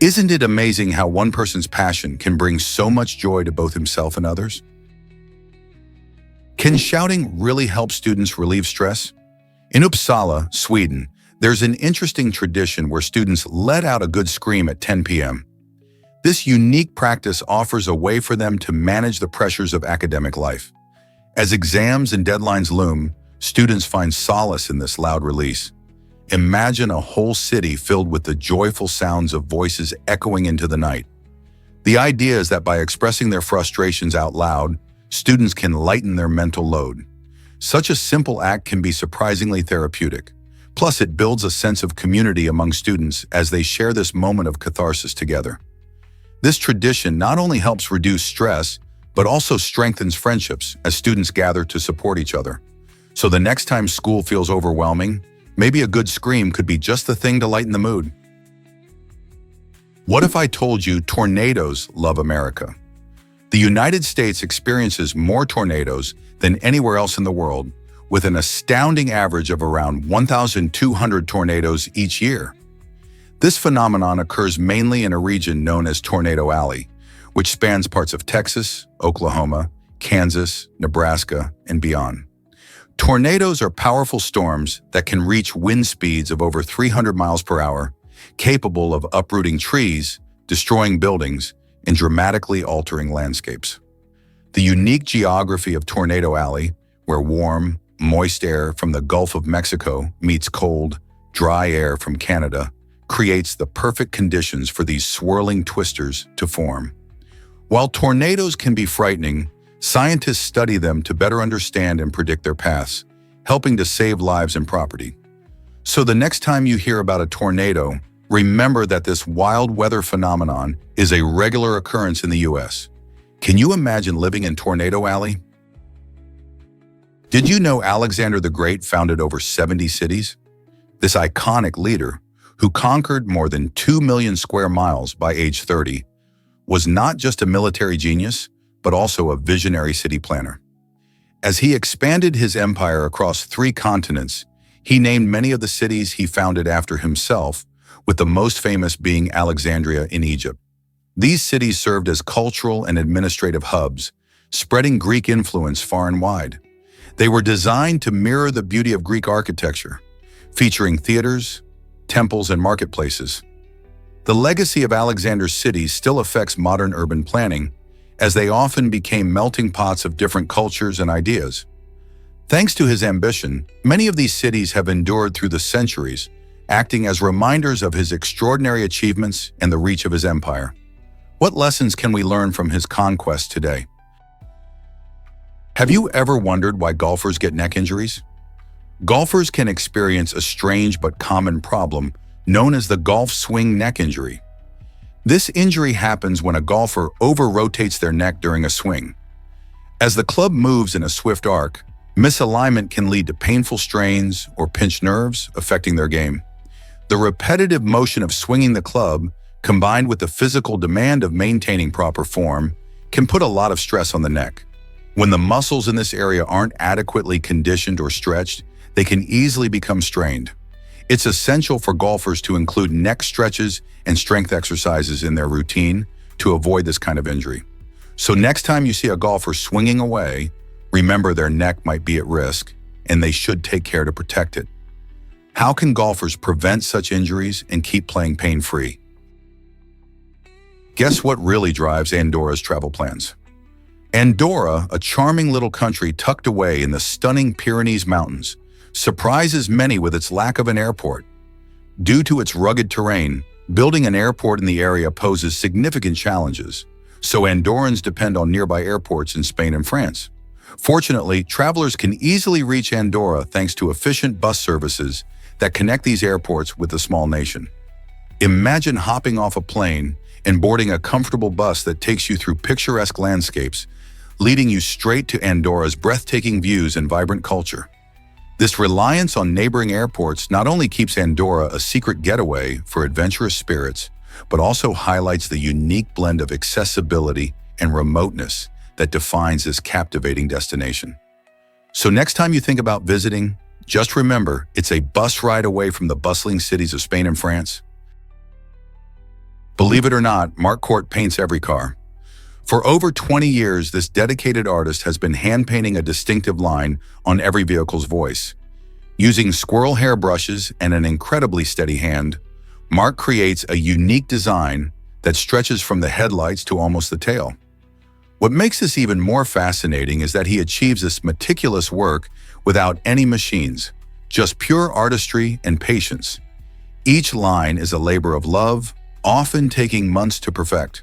Isn't it amazing how one person's passion can bring so much joy to both himself and others? Can shouting really help students relieve stress? In Uppsala, Sweden, there's an interesting tradition where students let out a good scream at 10 p.m. This unique practice offers a way for them to manage the pressures of academic life. As exams and deadlines loom, students find solace in this loud release. Imagine a whole city filled with the joyful sounds of voices echoing into the night. The idea is that by expressing their frustrations out loud, students can lighten their mental load. Such a simple act can be surprisingly therapeutic. Plus, it builds a sense of community among students as they share this moment of catharsis together. This tradition not only helps reduce stress, but also strengthens friendships as students gather to support each other. So the next time school feels overwhelming, maybe a good scream could be just the thing to lighten the mood. What if I told you tornadoes love America? The United States experiences more tornadoes than anywhere else in the world, with an astounding average of around 1,200 tornadoes each year. This phenomenon occurs mainly in a region known as Tornado Alley, which spans parts of Texas, Oklahoma, Kansas, Nebraska, and beyond. Tornadoes are powerful storms that can reach wind speeds of over 300 miles per hour, capable of uprooting trees, destroying buildings, and dramatically altering landscapes. The unique geography of Tornado Alley, where warm, moist air from the Gulf of Mexico meets cold, dry air from Canada, creates the perfect conditions for these swirling twisters to form. While tornadoes can be frightening, scientists study them to better understand and predict their paths, helping to save lives and property. So the next time you hear about a tornado, remember that this wild weather phenomenon is a regular occurrence in the U.S. Can you imagine living in Tornado Alley? Did you know Alexander the Great founded over 70 cities? This iconic leader, who conquered more than 2 million square miles by age 30, was not just a military genius, but also a visionary city planner. As he expanded his empire across 3 continents, he named many of the cities he founded after himself, with the most famous being Alexandria in Egypt. These cities served as cultural and administrative hubs, spreading Greek influence far and wide. They were designed to mirror the beauty of Greek architecture, featuring theaters, temples, and marketplaces. The legacy of Alexander's cities still affects modern urban planning, as they often became melting pots of different cultures and ideas. Thanks to his ambition, many of these cities have endured through the centuries, acting as reminders of his extraordinary achievements and the reach of his empire. What lessons can we learn from his conquest today? Have you ever wondered why golfers get neck injuries? Golfers can experience a strange but common problem known as the golf swing neck injury. This injury happens when a golfer over-rotates their neck during a swing. As the club moves in a swift arc, misalignment can lead to painful strains or pinched nerves, affecting their game. The repetitive motion of swinging the club, combined with the physical demand of maintaining proper form, can put a lot of stress on the neck. When the muscles in this area aren't adequately conditioned or stretched, they can easily become strained. It's essential for golfers to include neck stretches and strength exercises in their routine to avoid this kind of injury. So next time you see a golfer swinging away, remember their neck might be at risk, and they should take care to protect it. How can golfers prevent such injuries and keep playing pain-free? Guess what really drives Andorra's travel plans? Andorra, a charming little country tucked away in the stunning Pyrenees Mountains, surprises many with its lack of an airport. Due to its rugged terrain, building an airport in the area poses significant challenges, so Andorrans depend on nearby airports in Spain and France. Fortunately, travelers can easily reach Andorra thanks to efficient bus services that connect these airports with the small nation. Imagine hopping off a plane and boarding a comfortable bus that takes you through picturesque landscapes, leading you straight to Andorra's breathtaking views and vibrant culture. This reliance on neighboring airports not only keeps Andorra a secret getaway for adventurous spirits, but also highlights the unique blend of accessibility and remoteness that defines this captivating destination. So next time you think about visiting, just remember it's a bus ride away from the bustling cities of Spain and France. Believe it or not, Marquardt paints every car. For over 20 years, this dedicated artist has been hand-painting a distinctive line on every vehicle's voice. Using squirrel hair brushes and an incredibly steady hand, Mark creates a unique design that stretches from the headlights to almost the tail. What makes this even more fascinating is that he achieves this meticulous work without any machines, just pure artistry and patience. Each line is a labor of love, often taking months to perfect.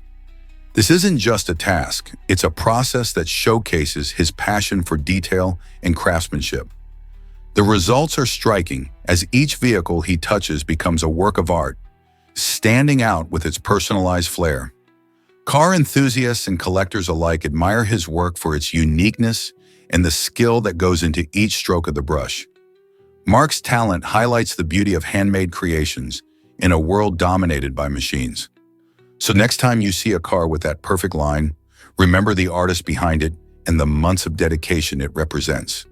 This isn't just a task, it's a process that showcases his passion for detail and craftsmanship. The results are striking as each vehicle he touches becomes a work of art, standing out with its personalized flair. Car enthusiasts and collectors alike admire his work for its uniqueness and the skill that goes into each stroke of the brush. Mark's talent highlights the beauty of handmade creations in a world dominated by machines. So next time you see a car with that perfect line, Remember the artist behind it and the months of dedication it represents.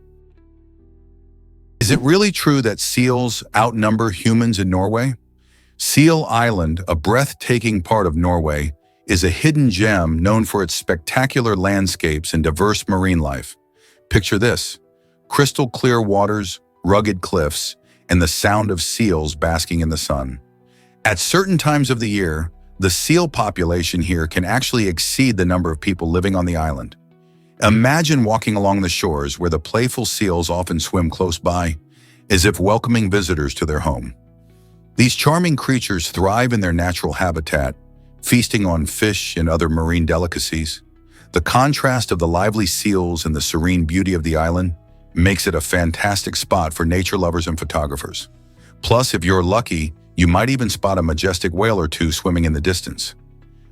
Is it really true that seals outnumber humans in Norway? Seal Island, a breathtaking part of Norway, is a hidden gem known for its spectacular landscapes and diverse marine life. Picture this: crystal clear waters, rugged cliffs, and the sound of seals basking in the sun. At certain times of the year, the seal population here can actually exceed the number of people living on the island. Imagine walking along the shores where the playful seals often swim close by, as if welcoming visitors to their home. These charming creatures thrive in their natural habitat, feasting on fish and other marine delicacies. The contrast of the lively seals and the serene beauty of the island makes it a fantastic spot for nature lovers and photographers. Plus, if you're lucky, you might even spot a majestic whale or two swimming in the distance.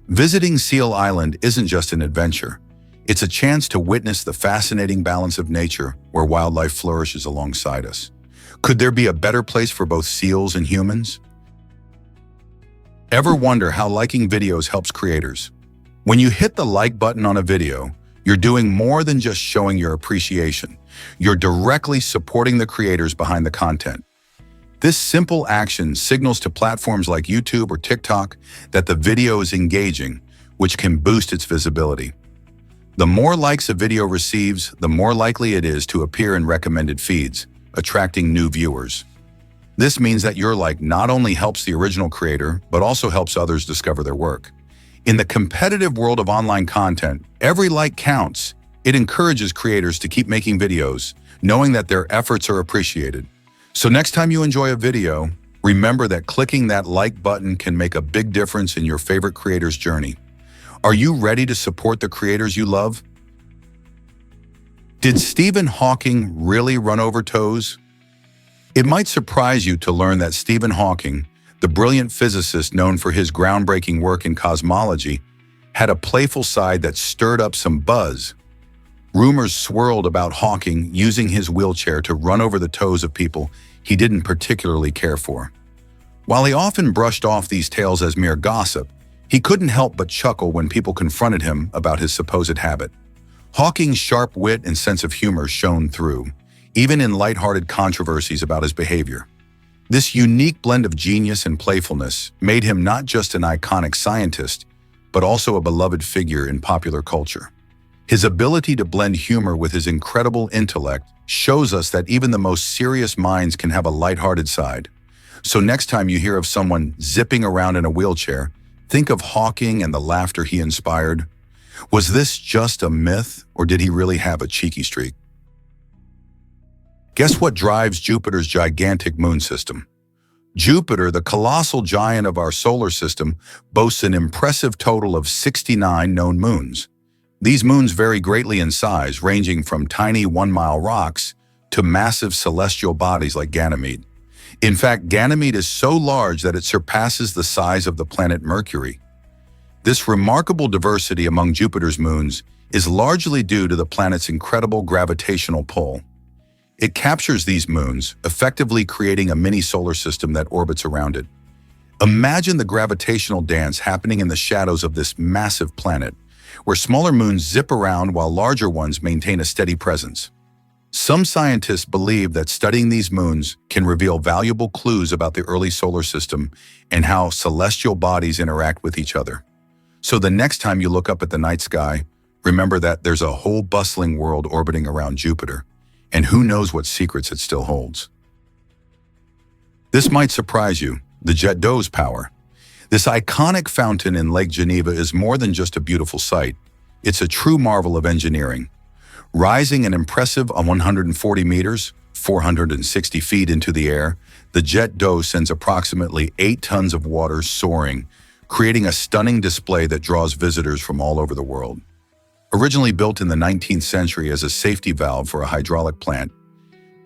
Visiting Seal Island isn't just an adventure. It's a chance to witness the fascinating balance of nature where wildlife flourishes alongside us. Could there be a better place for both seals and humans? Ever wonder how liking videos helps creators? When you hit the like button on a video, you're doing more than just showing your appreciation. You're directly supporting the creators behind the content. This simple action signals to platforms like YouTube or TikTok that the video is engaging, which can boost its visibility. The more likes a video receives, the more likely it is to appear in recommended feeds, attracting new viewers. This means that your like not only helps the original creator, but also helps others discover their work. In the competitive world of online content, every like counts. It encourages creators to keep making videos, knowing that their efforts are appreciated. So next time you enjoy a video, remember that clicking that like button can make a big difference in your favorite creator's journey. Are you ready to support the creators you love? Did Stephen Hawking really run over toes? It might surprise you to learn that Stephen Hawking, the brilliant physicist known for his groundbreaking work in cosmology, had a playful side that stirred up some buzz. Rumors swirled about Hawking using his wheelchair to run over the toes of people he didn't particularly care for. While he often brushed off these tales as mere gossip, he couldn't help but chuckle when people confronted him about his supposed habit. Hawking's sharp wit and sense of humor shone through, even in lighthearted controversies about his behavior. This unique blend of genius and playfulness made him not just an iconic scientist, but also a beloved figure in popular culture. His ability to blend humor with his incredible intellect shows us that even the most serious minds can have a lighthearted side. So next time you hear of someone zipping around in a wheelchair, think of Hawking and the laughter he inspired. Was this just a myth, or did he really have a cheeky streak? Guess what drives Jupiter's gigantic moon system? Jupiter, the colossal giant of our solar system, boasts an impressive total of 69 known moons. These moons vary greatly in size, ranging from tiny one-mile rocks to massive celestial bodies like Ganymede. In fact, Ganymede is so large that it surpasses the size of the planet Mercury. This remarkable diversity among Jupiter's moons is largely due to the planet's incredible gravitational pull. It captures these moons, effectively creating a mini solar system that orbits around it. Imagine the gravitational dance happening in the shadows of this massive planet, where smaller moons zip around while larger ones maintain a steady presence. Some scientists believe that studying these moons can reveal valuable clues about the early solar system and how celestial bodies interact with each other. So the next time you look up at the night sky, remember that there's a whole bustling world orbiting around Jupiter, and who knows what secrets it still holds. This might surprise you, the jet d'eau's power. This iconic fountain in Lake Geneva is more than just a beautiful sight. It's a true marvel of engineering. Rising an impressive 140 meters, 460 feet into the air, the jet d'eau sends approximately 8 tons of water soaring, creating a stunning display that draws visitors from all over the world. Originally built in the 19th century as a safety valve for a hydraulic plant,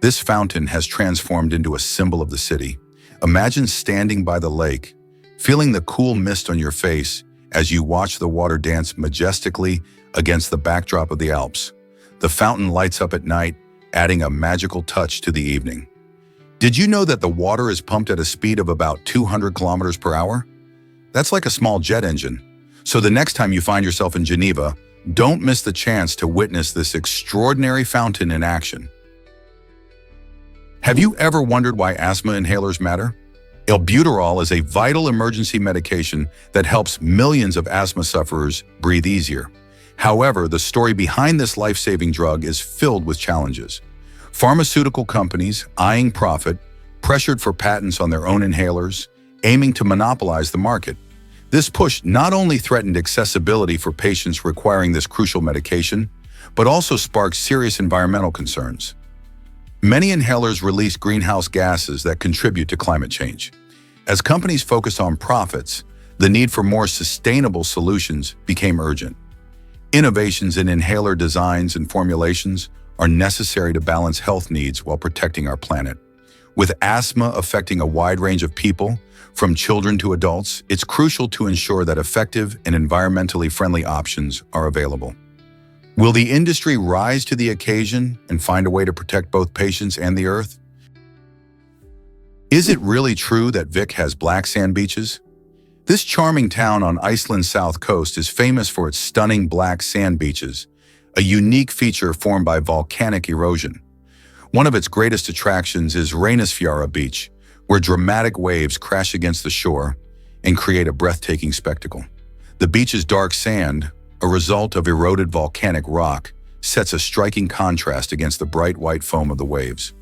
this fountain has transformed into a symbol of the city. Imagine standing by the lake, feeling the cool mist on your face as you watch the water dance majestically against the backdrop of the Alps. The fountain lights up at night, adding a magical touch to the evening. Did you know that the water is pumped at a speed of about 200 kilometers per hour? That's like a small jet engine. So the next time you find yourself in Geneva, Don't miss the chance to witness this extraordinary fountain in action. Have you ever wondered why asthma inhalers matter? Albuterol is a vital emergency medication that helps millions of asthma sufferers breathe easier. However, the story behind this life-saving drug is filled with challenges. Pharmaceutical companies, eyeing profit, pressured for patents on their own inhalers, aiming to monopolize the market. This push not only threatened accessibility for patients requiring this crucial medication, but also sparked serious environmental concerns. Many inhalers release greenhouse gases that contribute to climate change. As companies focused on profits, the need for more sustainable solutions became urgent. Innovations in inhaler designs and formulations are necessary to balance health needs while protecting our planet. With asthma affecting a wide range of people, from children to adults, it's crucial to ensure that effective and environmentally friendly options are available. Will the industry rise to the occasion and find a way to protect both patients and the earth? Is it really true that Vik has black sand beaches? This charming town on Iceland's south coast is famous for its stunning black sand beaches, a unique feature formed by volcanic erosion. One of its greatest attractions is Reynisfjara Beach, where dramatic waves crash against the shore and create a breathtaking spectacle. The beach's dark sand, a result of eroded volcanic rock, sets a striking contrast against the bright white foam of the waves.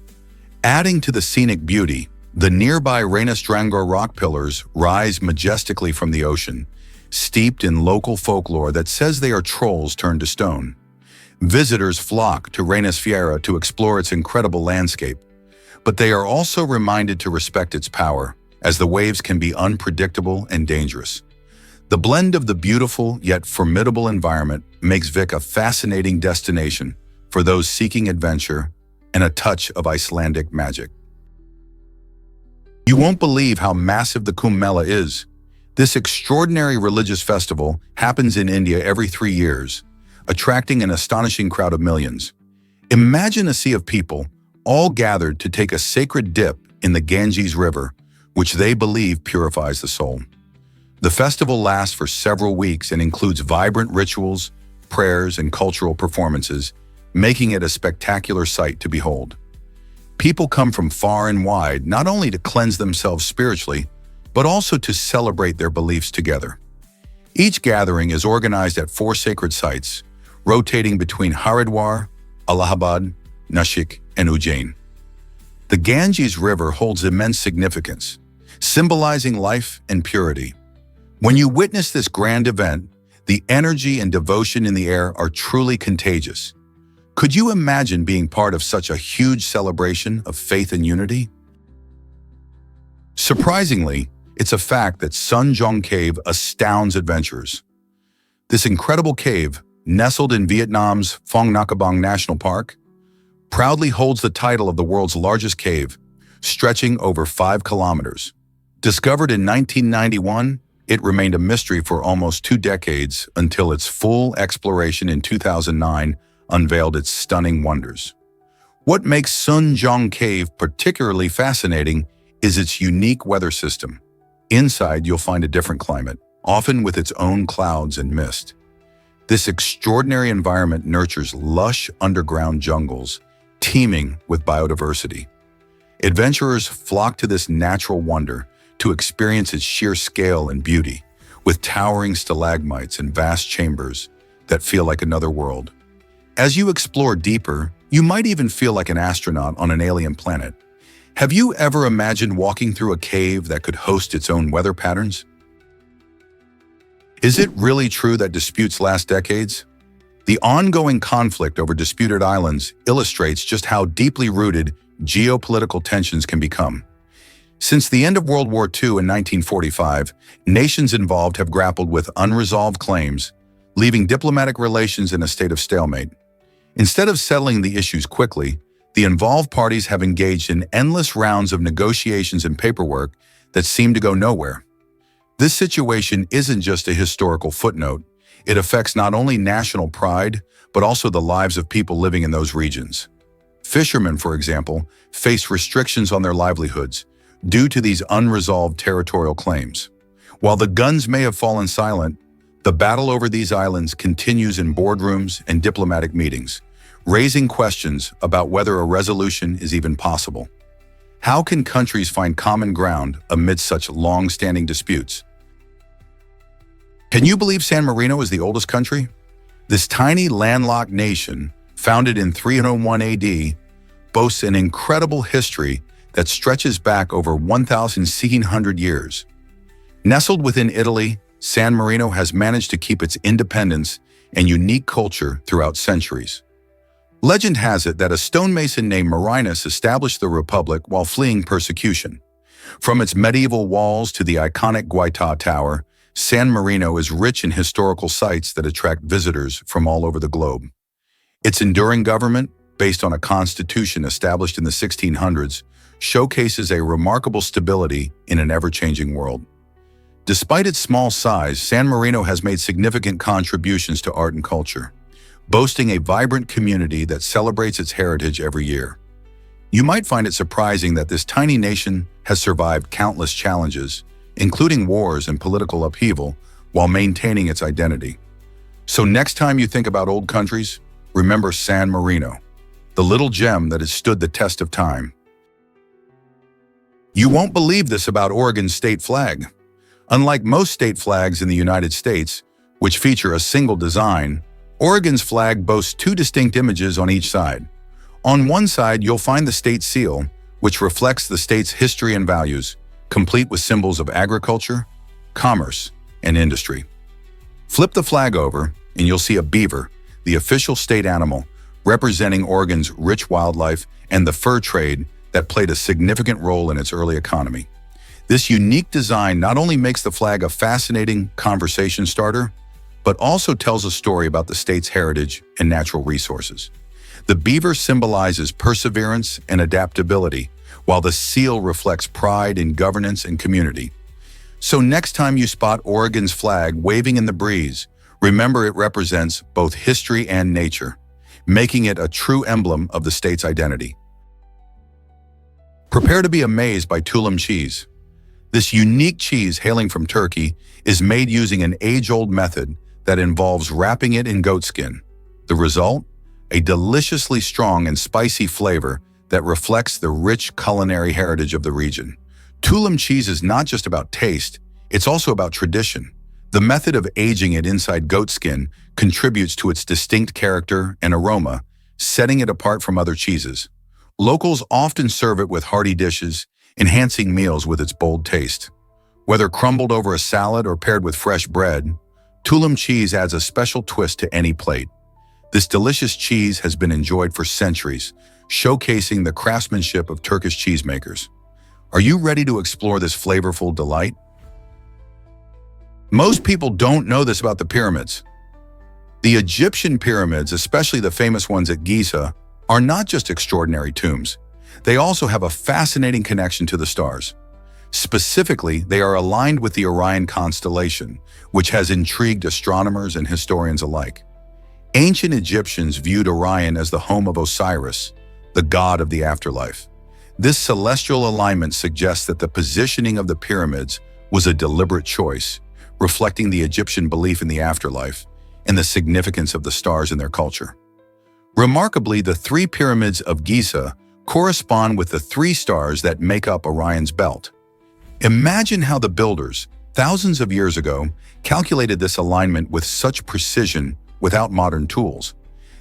Adding to the scenic beauty, the nearby Reynisdrangar rock pillars rise majestically from the ocean, steeped in local folklore that says they are trolls turned to stone. Visitors flock to Reynisfjara to explore its incredible landscape, but they are also reminded to respect its power, as the waves can be unpredictable and dangerous. The blend of the beautiful yet formidable environment makes Vik a fascinating destination for those seeking adventure and a touch of Icelandic magic. You won't believe how massive the Kumbh Mela is. This extraordinary religious festival happens in India every 3 years, attracting an astonishing crowd of millions. Imagine a sea of people, all gathered to take a sacred dip in the Ganges River, which they believe purifies the soul. The festival lasts for several weeks and includes vibrant rituals, prayers, and cultural performances, making it a spectacular sight to behold. People come from far and wide not only to cleanse themselves spiritually, but also to celebrate their beliefs together. Each gathering is organized at 4 sacred sites, rotating between Haridwar, Allahabad, Nashik, and Ujjain. The Ganges River holds immense significance, symbolizing life and purity. When you witness this grand event, the energy and devotion in the air are truly contagious. Could you imagine being part of such a huge celebration of faith and unity? Surprisingly, it's a fact that Sun Jong Cave astounds adventurers. This incredible cave, nestled in Vietnam's Phong Nha Bang National Park, proudly holds the title of the world's largest cave, stretching over 5 kilometers. Discovered in 1991, it remained a mystery for almost 2 decades until its full exploration in 2009 unveiled its stunning wonders. What makes Sun Jong Cave particularly fascinating is its unique weather system. Inside, you'll find a different climate, often with its own clouds and mist. This extraordinary environment nurtures lush underground jungles, teeming with biodiversity. Adventurers flock to this natural wonder to experience its sheer scale and beauty, with towering stalagmites and vast chambers that feel like another world. As you explore deeper, you might even feel like an astronaut on an alien planet. Have you ever imagined walking through a cave that could host its own weather patterns? Is it really true that disputes last decades? The ongoing conflict over disputed islands illustrates just how deeply rooted geopolitical tensions can become. Since the end of World War II in 1945, nations involved have grappled with unresolved claims, leaving diplomatic relations in a state of stalemate. Instead of settling the issues quickly, the involved parties have engaged in endless rounds of negotiations and paperwork that seem to go nowhere. This situation isn't just a historical footnote. It affects not only national pride, but also the lives of people living in those regions. Fishermen, for example, face restrictions on their livelihoods due to these unresolved territorial claims. While the guns may have fallen silent, The battle over these islands continues in boardrooms and diplomatic meetings, raising questions about whether a resolution is even possible. How can countries find common ground amid such long-standing disputes? Can you believe San Marino is the oldest country? This tiny landlocked nation, founded in 301 AD, boasts an incredible history that stretches back over 1,700 years. Nestled within Italy, San Marino has managed to keep its independence and unique culture throughout centuries. Legend has it that a stonemason named Marinus established the Republic while fleeing persecution. From its medieval walls to the iconic Guaita Tower, San Marino is rich in historical sites that attract visitors from all over the globe. Its enduring government, based on a constitution established in the 1600s, showcases a remarkable stability in an ever-changing world. Despite its small size, San Marino has made significant contributions to art and culture, boasting a vibrant community that celebrates its heritage every year. You might find it surprising that this tiny nation has survived countless challenges, including wars and political upheaval, while maintaining its identity. So next time you think about old countries, remember San Marino, the little gem that has stood the test of time. You won't believe this about Oregon's state flag. Unlike most state flags in the United States, which feature a single design, Oregon's flag boasts two distinct images on each side. On one side, you'll find the state seal, which reflects the state's history and values, complete with symbols of agriculture, commerce, and industry. Flip the flag over, and you'll see a beaver, the official state animal, representing Oregon's rich wildlife and the fur trade that played a significant role in its early economy. This unique design not only makes the flag a fascinating conversation starter, but also tells a story about the state's heritage and natural resources. The beaver symbolizes perseverance and adaptability, while the seal reflects pride in governance and community. So next time you spot Oregon's flag waving in the breeze, remember it represents both history and nature, making it a true emblem of the state's identity. Prepare to be amazed by Tulum cheese. This unique cheese, hailing from Turkey, is made using an age-old method that involves wrapping it in goat skin. The result? A deliciously strong and spicy flavor that reflects the rich culinary heritage of the region. Tulum cheese is not just about taste, it's also about tradition. The method of aging it inside goat skin contributes to its distinct character and aroma, setting it apart from other cheeses. Locals often serve it with hearty dishes, enhancing meals with its bold taste. Whether crumbled over a salad or paired with fresh bread, Tulum cheese adds a special twist to any plate. This delicious cheese has been enjoyed for centuries, showcasing the craftsmanship of Turkish cheesemakers. Are you ready to explore this flavorful delight? Most people don't know this about the pyramids. The Egyptian pyramids, especially the famous ones at Giza, are not just extraordinary tombs. They also have a fascinating connection to the stars. Specifically, they are aligned with the Orion constellation, which has intrigued astronomers and historians alike. Ancient Egyptians viewed Orion as the home of Osiris, the god of the afterlife. This celestial alignment suggests that the positioning of the pyramids was a deliberate choice, reflecting the Egyptian belief in the afterlife and the significance of the stars in their culture. Remarkably, the three pyramids of Giza correspond with the three stars that make up Orion's belt. Imagine how the builders, thousands of years ago, calculated this alignment with such precision without modern tools.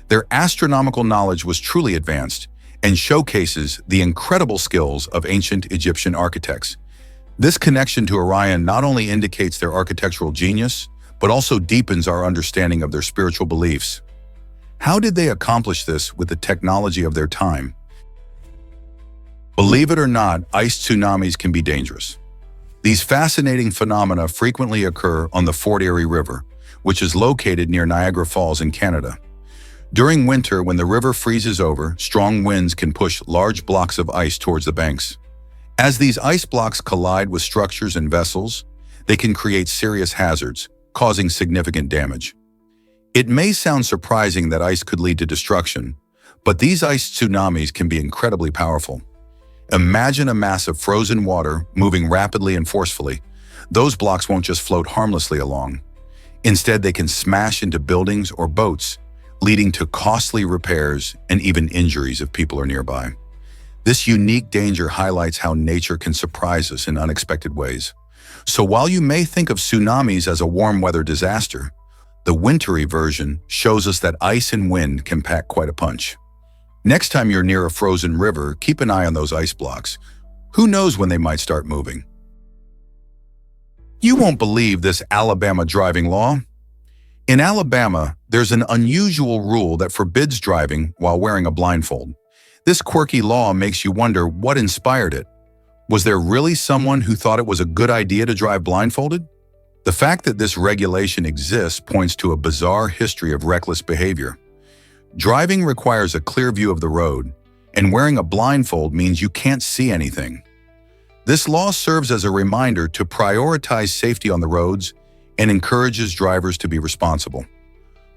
Their astronomical knowledge was truly advanced and showcases the incredible skills of ancient Egyptian architects. This connection to Orion not only indicates their architectural genius, but also deepens our understanding of their spiritual beliefs. How did they accomplish this with the technology of their time? Believe it or not, ice tsunamis can be dangerous. These fascinating phenomena frequently occur on the Fort Erie River, which is located near Niagara Falls in Canada. During winter, when the river freezes over, strong winds can push large blocks of ice towards the banks. As these ice blocks collide with structures and vessels, they can create serious hazards, causing significant damage. It may sound surprising that ice could lead to destruction, but these ice tsunamis can be incredibly powerful. Imagine a mass of frozen water moving rapidly and forcefully. Those blocks won't just float harmlessly along. Instead, they can smash into buildings or boats, leading to costly repairs and even injuries if people are nearby. This unique danger highlights how nature can surprise us in unexpected ways. So while you may think of tsunamis as a warm weather disaster, the wintry version shows us that ice and wind can pack quite a punch. Next time you're near a frozen river, keep an eye on those ice blocks. Who knows when they might start moving? You won't believe this Alabama driving law. In Alabama, there's an unusual rule that forbids driving while wearing a blindfold. This quirky law makes you wonder what inspired it. Was there really someone who thought it was a good idea to drive blindfolded? The fact that this regulation exists points to a bizarre history of reckless behavior. Driving requires a clear view of the road, and wearing a blindfold means you can't see anything. This law serves as a reminder to prioritize safety on the roads and encourages drivers to be responsible.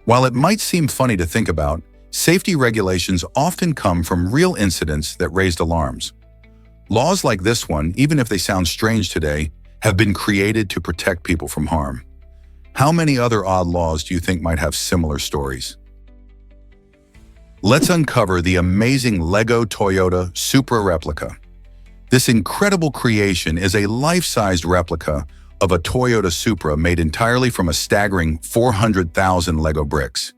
While it might seem funny to think about, safety regulations often come from real incidents that raised alarms. Laws like this one, even if they sound strange today, have been created to protect people from harm. How many other odd laws do you think might have similar stories? Let's uncover the amazing Lego Toyota Supra replica. This incredible creation is a life-sized replica of a Toyota Supra made entirely from a staggering 400,000 Lego bricks.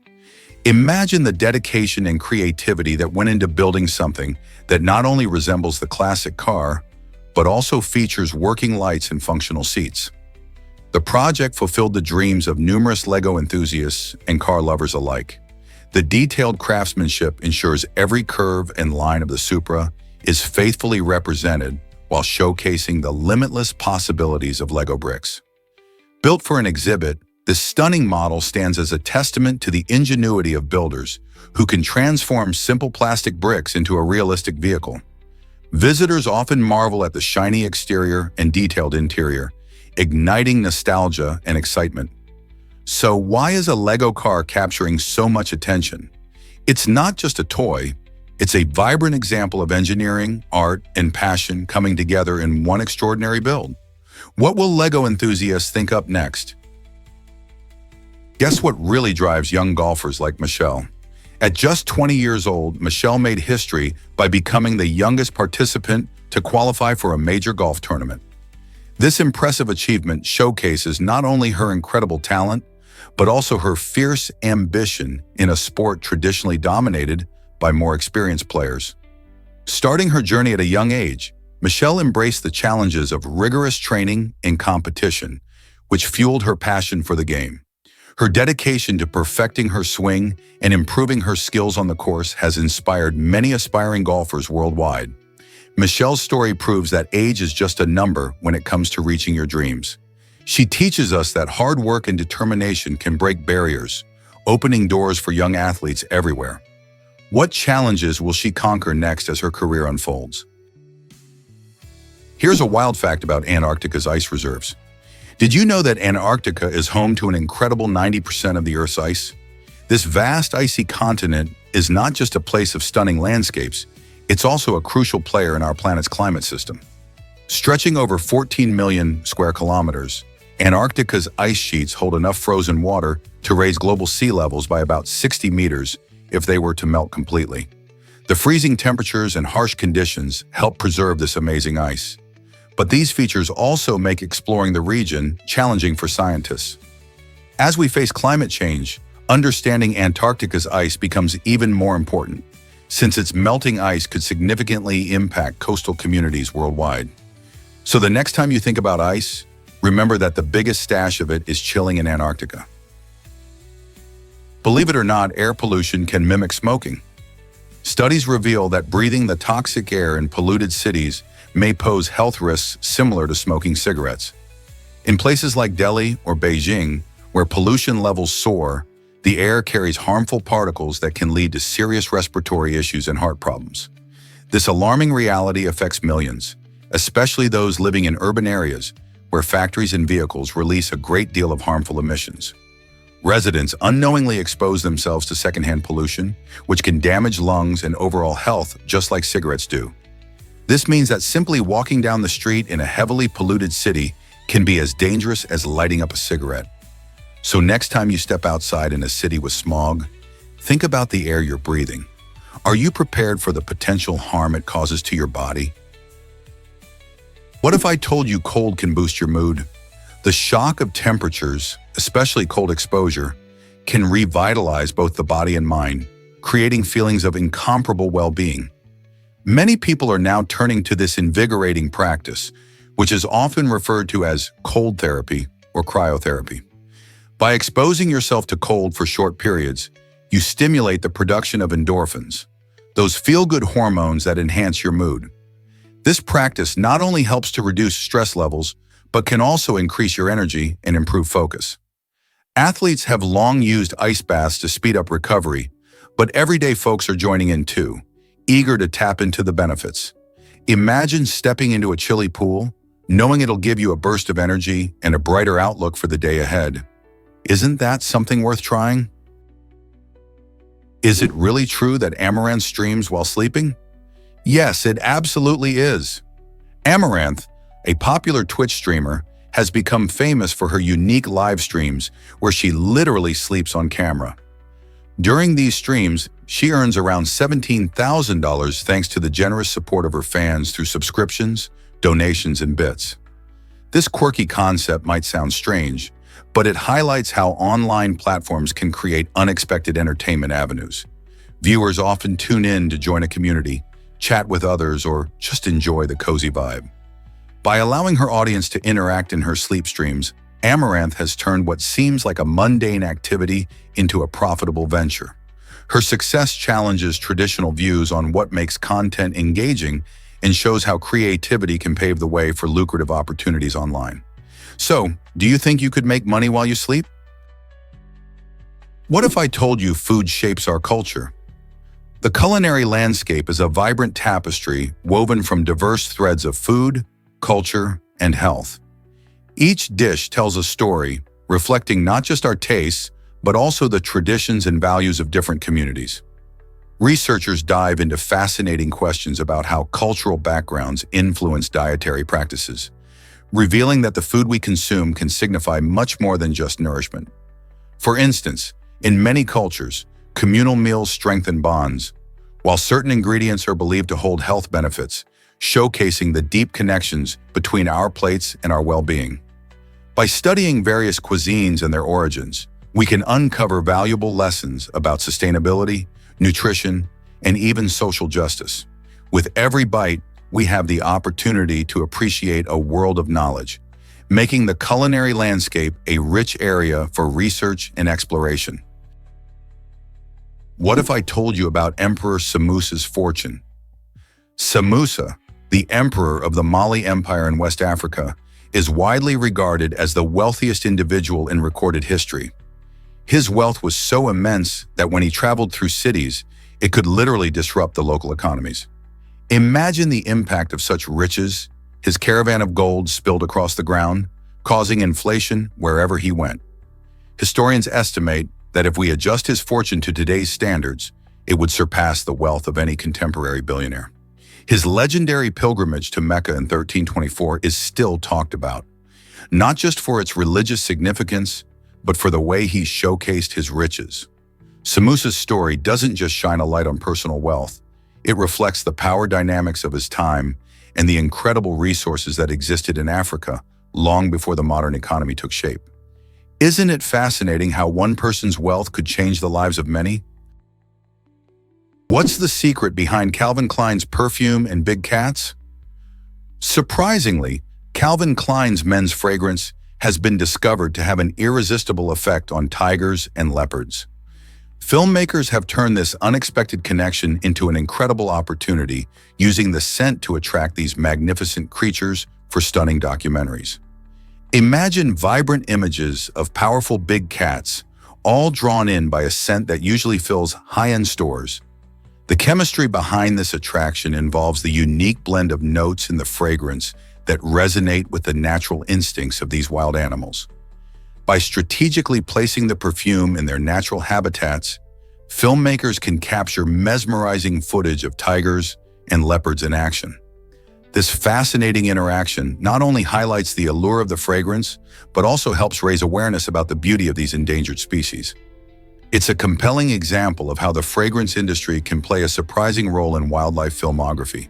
Imagine the dedication and creativity that went into building something that not only resembles the classic car, but also features working lights and functional seats. The project fulfilled the dreams of numerous Lego enthusiasts and car lovers alike. The detailed craftsmanship ensures every curve and line of the Supra is faithfully represented while showcasing the limitless possibilities of Lego bricks. Built for an exhibit, this stunning model stands as a testament to the ingenuity of builders who can transform simple plastic bricks into a realistic vehicle. Visitors often marvel at the shiny exterior and detailed interior, igniting nostalgia and excitement. So why is a Lego car capturing so much attention? It's not just a toy, it's a vibrant example of engineering, art, and passion coming together in one extraordinary build. What will Lego enthusiasts think up next? Guess what really drives young golfers like Michelle? At just 20 years old, Michelle made history by becoming the youngest participant to qualify for a major golf tournament. This impressive achievement showcases not only her incredible talent, but also her fierce ambition in a sport traditionally dominated by more experienced players. Starting her journey at a young age, Michelle embraced the challenges of rigorous training and competition, which fueled her passion for the game. Her dedication to perfecting her swing and improving her skills on the course has inspired many aspiring golfers worldwide. Michelle's story proves that age is just a number when it comes to reaching your dreams. She teaches us that hard work and determination can break barriers, opening doors for young athletes everywhere. What challenges will she conquer next as her career unfolds? Here's a wild fact about Antarctica's ice reserves. Did you know that Antarctica is home to an incredible 90% of the Earth's ice? This vast icy continent is not just a place of stunning landscapes, it's also a crucial player in our planet's climate system. Stretching over 14 million square kilometers, Antarctica's ice sheets hold enough frozen water to raise global sea levels by about 60 meters if they were to melt completely. The freezing temperatures and harsh conditions help preserve this amazing ice. But these features also make exploring the region challenging for scientists. As we face climate change, understanding Antarctica's ice becomes even more important, since its melting ice could significantly impact coastal communities worldwide. So the next time you think about ice, remember that the biggest stash of it is chilling in Antarctica. Believe it or not, air pollution can mimic smoking. Studies reveal that breathing the toxic air in polluted cities may pose health risks similar to smoking cigarettes. In places like Delhi or Beijing, where pollution levels soar, the air carries harmful particles that can lead to serious respiratory issues and heart problems. This alarming reality affects millions, especially those living in urban areas where factories and vehicles release a great deal of harmful emissions. Residents unknowingly expose themselves to secondhand pollution, which can damage lungs and overall health just like cigarettes do. This means that simply walking down the street in a heavily polluted city can be as dangerous as lighting up a cigarette. So next time you step outside in a city with smog, think about the air you're breathing. Are you prepared for the potential harm it causes to your body? What if I told you cold can boost your mood? The shock of temperatures, especially cold exposure, can revitalize both the body and mind, creating feelings of incomparable well-being. Many people are now turning to this invigorating practice, which is often referred to as cold therapy or cryotherapy. By exposing yourself to cold for short periods, you stimulate the production of endorphins, those feel-good hormones that enhance your mood. This practice not only helps to reduce stress levels, but can also increase your energy and improve focus. Athletes have long used ice baths to speed up recovery, but everyday folks are joining in too, eager to tap into the benefits. Imagine stepping into a chilly pool, knowing it'll give you a burst of energy and a brighter outlook for the day ahead. Isn't that something worth trying? Is it really true that Amaranth streams while sleeping? Yes, it absolutely is. Amaranth, a popular Twitch streamer, has become famous for her unique live streams where she literally sleeps on camera. During these streams, she earns around $17,000 thanks to the generous support of her fans through subscriptions, donations, and bits. This quirky concept might sound strange, but it highlights how online platforms can create unexpected entertainment avenues. Viewers often tune in to join a community, chat with others, or just enjoy the cozy vibe. By allowing her audience to interact in her sleep streams, Amaranth has turned what seems like a mundane activity into a profitable venture. Her success challenges traditional views on what makes content engaging and shows how creativity can pave the way for lucrative opportunities online. So, do you think you could make money while you sleep? What if I told you food shapes our culture? The culinary landscape is a vibrant tapestry woven from diverse threads of food, culture, and health. Each dish tells a story, reflecting not just our tastes, but also the traditions and values of different communities. Researchers dive into fascinating questions about how cultural backgrounds influence dietary practices, revealing that the food we consume can signify much more than just nourishment. For instance, in many cultures, communal meals strengthen bonds, while certain ingredients are believed to hold health benefits, showcasing the deep connections between our plates and our well-being. By studying various cuisines and their origins, we can uncover valuable lessons about sustainability, nutrition, and even social justice. With every bite, we have the opportunity to appreciate a world of knowledge, making the culinary landscape a rich area for research and exploration. What if I told you about Emperor Samusa's fortune? Samusa, the emperor of the Mali Empire in West Africa, is widely regarded as the wealthiest individual in recorded history. His wealth was so immense that when he traveled through cities, it could literally disrupt the local economies. Imagine the impact of such riches. His caravan of gold spilled across the ground, causing inflation wherever he went. Historians estimate that if we adjust his fortune to today's standards, it would surpass the wealth of any contemporary billionaire. His legendary pilgrimage to Mecca in 1324 is still talked about, not just for its religious significance, but for the way he showcased his riches. Samusa's story doesn't just shine a light on personal wealth, it reflects the power dynamics of his time and the incredible resources that existed in Africa long before the modern economy took shape. Isn't it fascinating how one person's wealth could change the lives of many? What's the secret behind Calvin Klein's perfume and big cats? Surprisingly, Calvin Klein's men's fragrance has been discovered to have an irresistible effect on tigers and leopards. Filmmakers have turned this unexpected connection into an incredible opportunity, using the scent to attract these magnificent creatures for stunning documentaries. Imagine vibrant images of powerful big cats, all drawn in by a scent that usually fills high-end stores. The chemistry behind this attraction involves the unique blend of notes in the fragrance that resonate with the natural instincts of these wild animals. By strategically placing the perfume in their natural habitats, filmmakers can capture mesmerizing footage of tigers and leopards in action. This fascinating interaction not only highlights the allure of the fragrance, but also helps raise awareness about the beauty of these endangered species. It's a compelling example of how the fragrance industry can play a surprising role in wildlife filmography.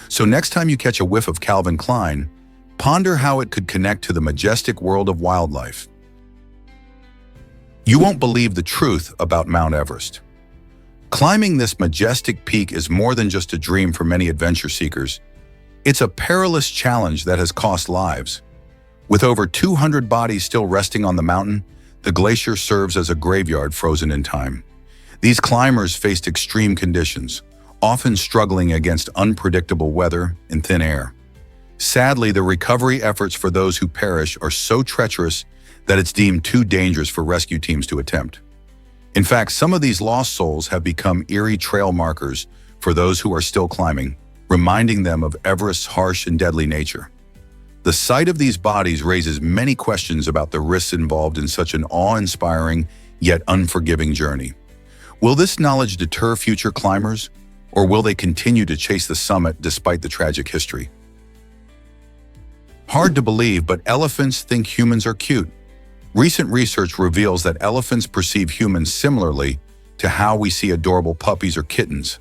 So next time you catch a whiff of Calvin Klein, ponder how it could connect to the majestic world of wildlife. You won't believe the truth about Mount Everest. Climbing this majestic peak is more than just a dream for many adventure seekers. It's a perilous challenge that has cost lives. With over 200 bodies still resting on the mountain, the glacier serves as a graveyard frozen in time. These climbers faced extreme conditions, often struggling against unpredictable weather and thin air. Sadly, the recovery efforts for those who perish are so treacherous that it's deemed too dangerous for rescue teams to attempt. In fact, some of these lost souls have become eerie trail markers for those who are still climbing, reminding them of Everest's harsh and deadly nature. The sight of these bodies raises many questions about the risks involved in such an awe-inspiring yet unforgiving journey. Will this knowledge deter future climbers, or will they continue to chase the summit despite the tragic history? Hard to believe, but elephants think humans are cute. Recent research reveals that elephants perceive humans similarly to how we see adorable puppies or kittens.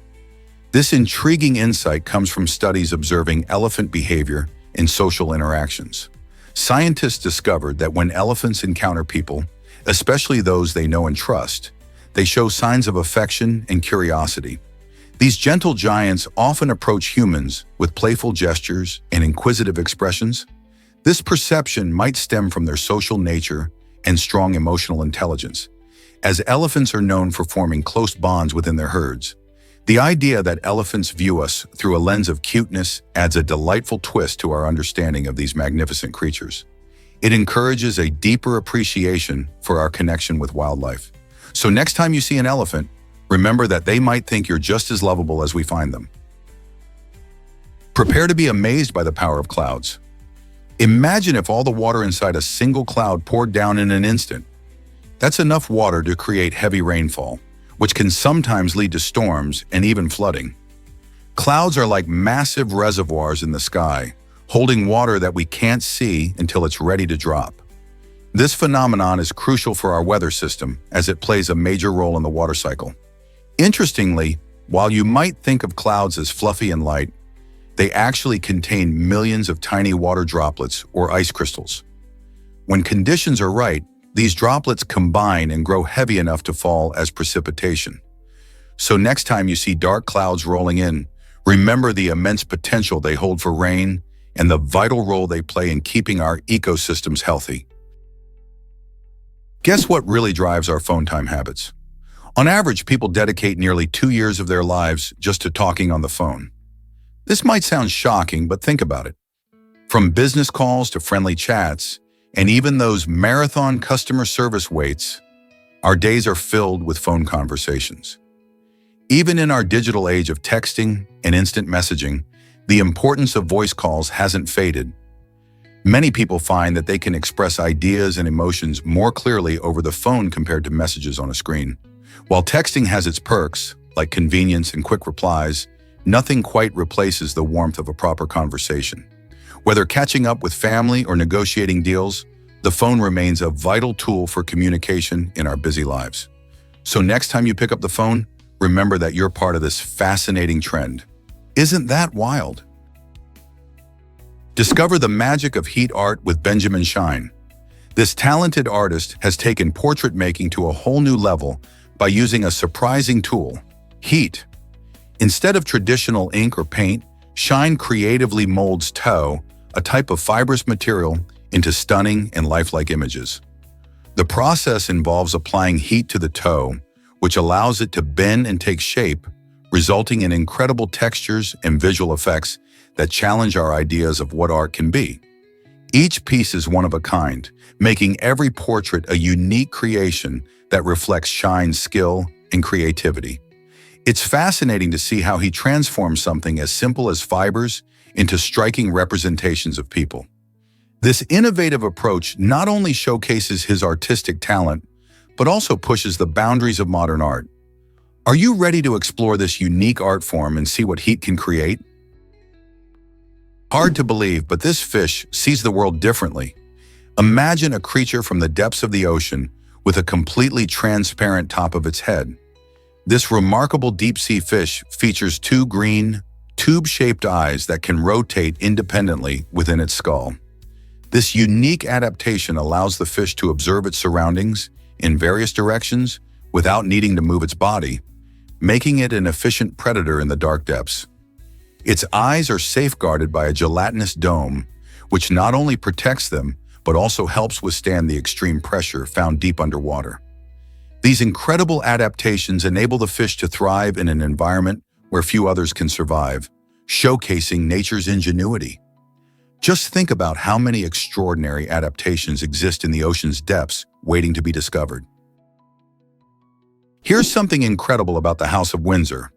This intriguing insight comes from studies observing elephant behavior in social interactions. Scientists discovered that when elephants encounter people, especially those they know and trust, they show signs of affection and curiosity. These gentle giants often approach humans with playful gestures and inquisitive expressions. This perception might stem from their social nature and strong emotional intelligence, as elephants are known for forming close bonds within their herds. The idea that elephants view us through a lens of cuteness adds a delightful twist to our understanding of these magnificent creatures. It encourages a deeper appreciation for our connection with wildlife. So next time you see an elephant, remember that they might think you're just as lovable as we find them. Prepare to be amazed by the power of clouds. Imagine if all the water inside a single cloud poured down in an instant. That's enough water to create heavy rainfall, which can sometimes lead to storms and even flooding. Clouds are like massive reservoirs in the sky, holding water that we can't see until it's ready to drop. This phenomenon is crucial for our weather system, as it plays a major role in the water cycle. Interestingly, while you might think of clouds as fluffy and light, they actually contain millions of tiny water droplets or ice crystals. When conditions are right, these droplets combine and grow heavy enough to fall as precipitation. So next time you see dark clouds rolling in, remember the immense potential they hold for rain and the vital role they play in keeping our ecosystems healthy. Guess what really drives our phone time habits? On average, people dedicate nearly 2 years of their lives just to talking on the phone. This might sound shocking, but think about it. From business calls to friendly chats, and even those marathon customer service waits, our days are filled with phone conversations. Even in our digital age of texting and instant messaging, the importance of voice calls hasn't faded. Many people find that they can express ideas and emotions more clearly over the phone compared to messages on a screen. While texting has its perks, like convenience and quick replies, nothing quite replaces the warmth of a proper conversation. Whether catching up with family or negotiating deals, the phone remains a vital tool for communication in our busy lives. So next time you pick up the phone, remember that you're part of this fascinating trend. Isn't that wild? Discover the magic of heat art with Benjamin Shine. This talented artist has taken portrait making to a whole new level by using a surprising tool, heat. Instead of traditional ink or paint, Shine creatively molds tow, a type of fibrous material, into stunning and lifelike images. The process involves applying heat to the tow, which allows it to bend and take shape, resulting in incredible textures and visual effects that challenge our ideas of what art can be. Each piece is one of a kind, making every portrait a unique creation that reflects Shine's skill and creativity. It's fascinating to see how he transforms something as simple as fibers into striking representations of people. This innovative approach not only showcases his artistic talent, but also pushes the boundaries of modern art. Are you ready to explore this unique art form and see what heat can create? Hard to believe, but this fish sees the world differently. Imagine a creature from the depths of the ocean with a completely transparent top of its head. This remarkable deep-sea fish features two green, tube-shaped eyes that can rotate independently within its skull. This unique adaptation allows the fish to observe its surroundings in various directions without needing to move its body, making it an efficient predator in the dark depths. Its eyes are safeguarded by a gelatinous dome, which not only protects them, but also helps withstand the extreme pressure found deep underwater. These incredible adaptations enable the fish to thrive in an environment where few others can survive, showcasing nature's ingenuity. Just think about how many extraordinary adaptations exist in the ocean's depths waiting to be discovered. Here's something incredible about the House of Windsor.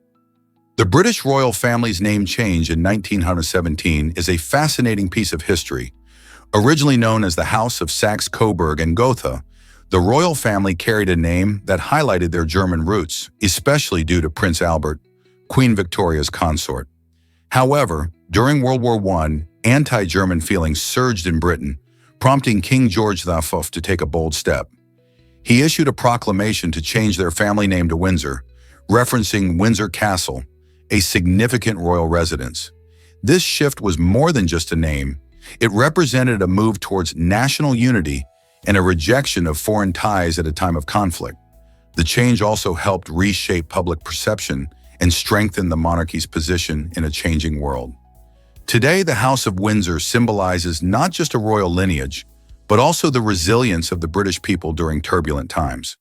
The British royal family's name change in 1917 is a fascinating piece of history. Originally known as the House of Saxe-Coburg and Gotha, the royal family carried a name that highlighted their German roots, especially due to Prince Albert, Queen Victoria's consort. However, during World War I, anti-German feelings surged in Britain, prompting King George V to take a bold step. He issued a proclamation to change their family name to Windsor, referencing Windsor Castle, a significant royal residence. This shift was more than just a name. It represented a move towards national unity and a rejection of foreign ties at a time of conflict. The change also helped reshape public perception and strengthen the monarchy's position in a changing world. Today, the House of Windsor symbolizes not just a royal lineage, but also the resilience of the British people during turbulent times.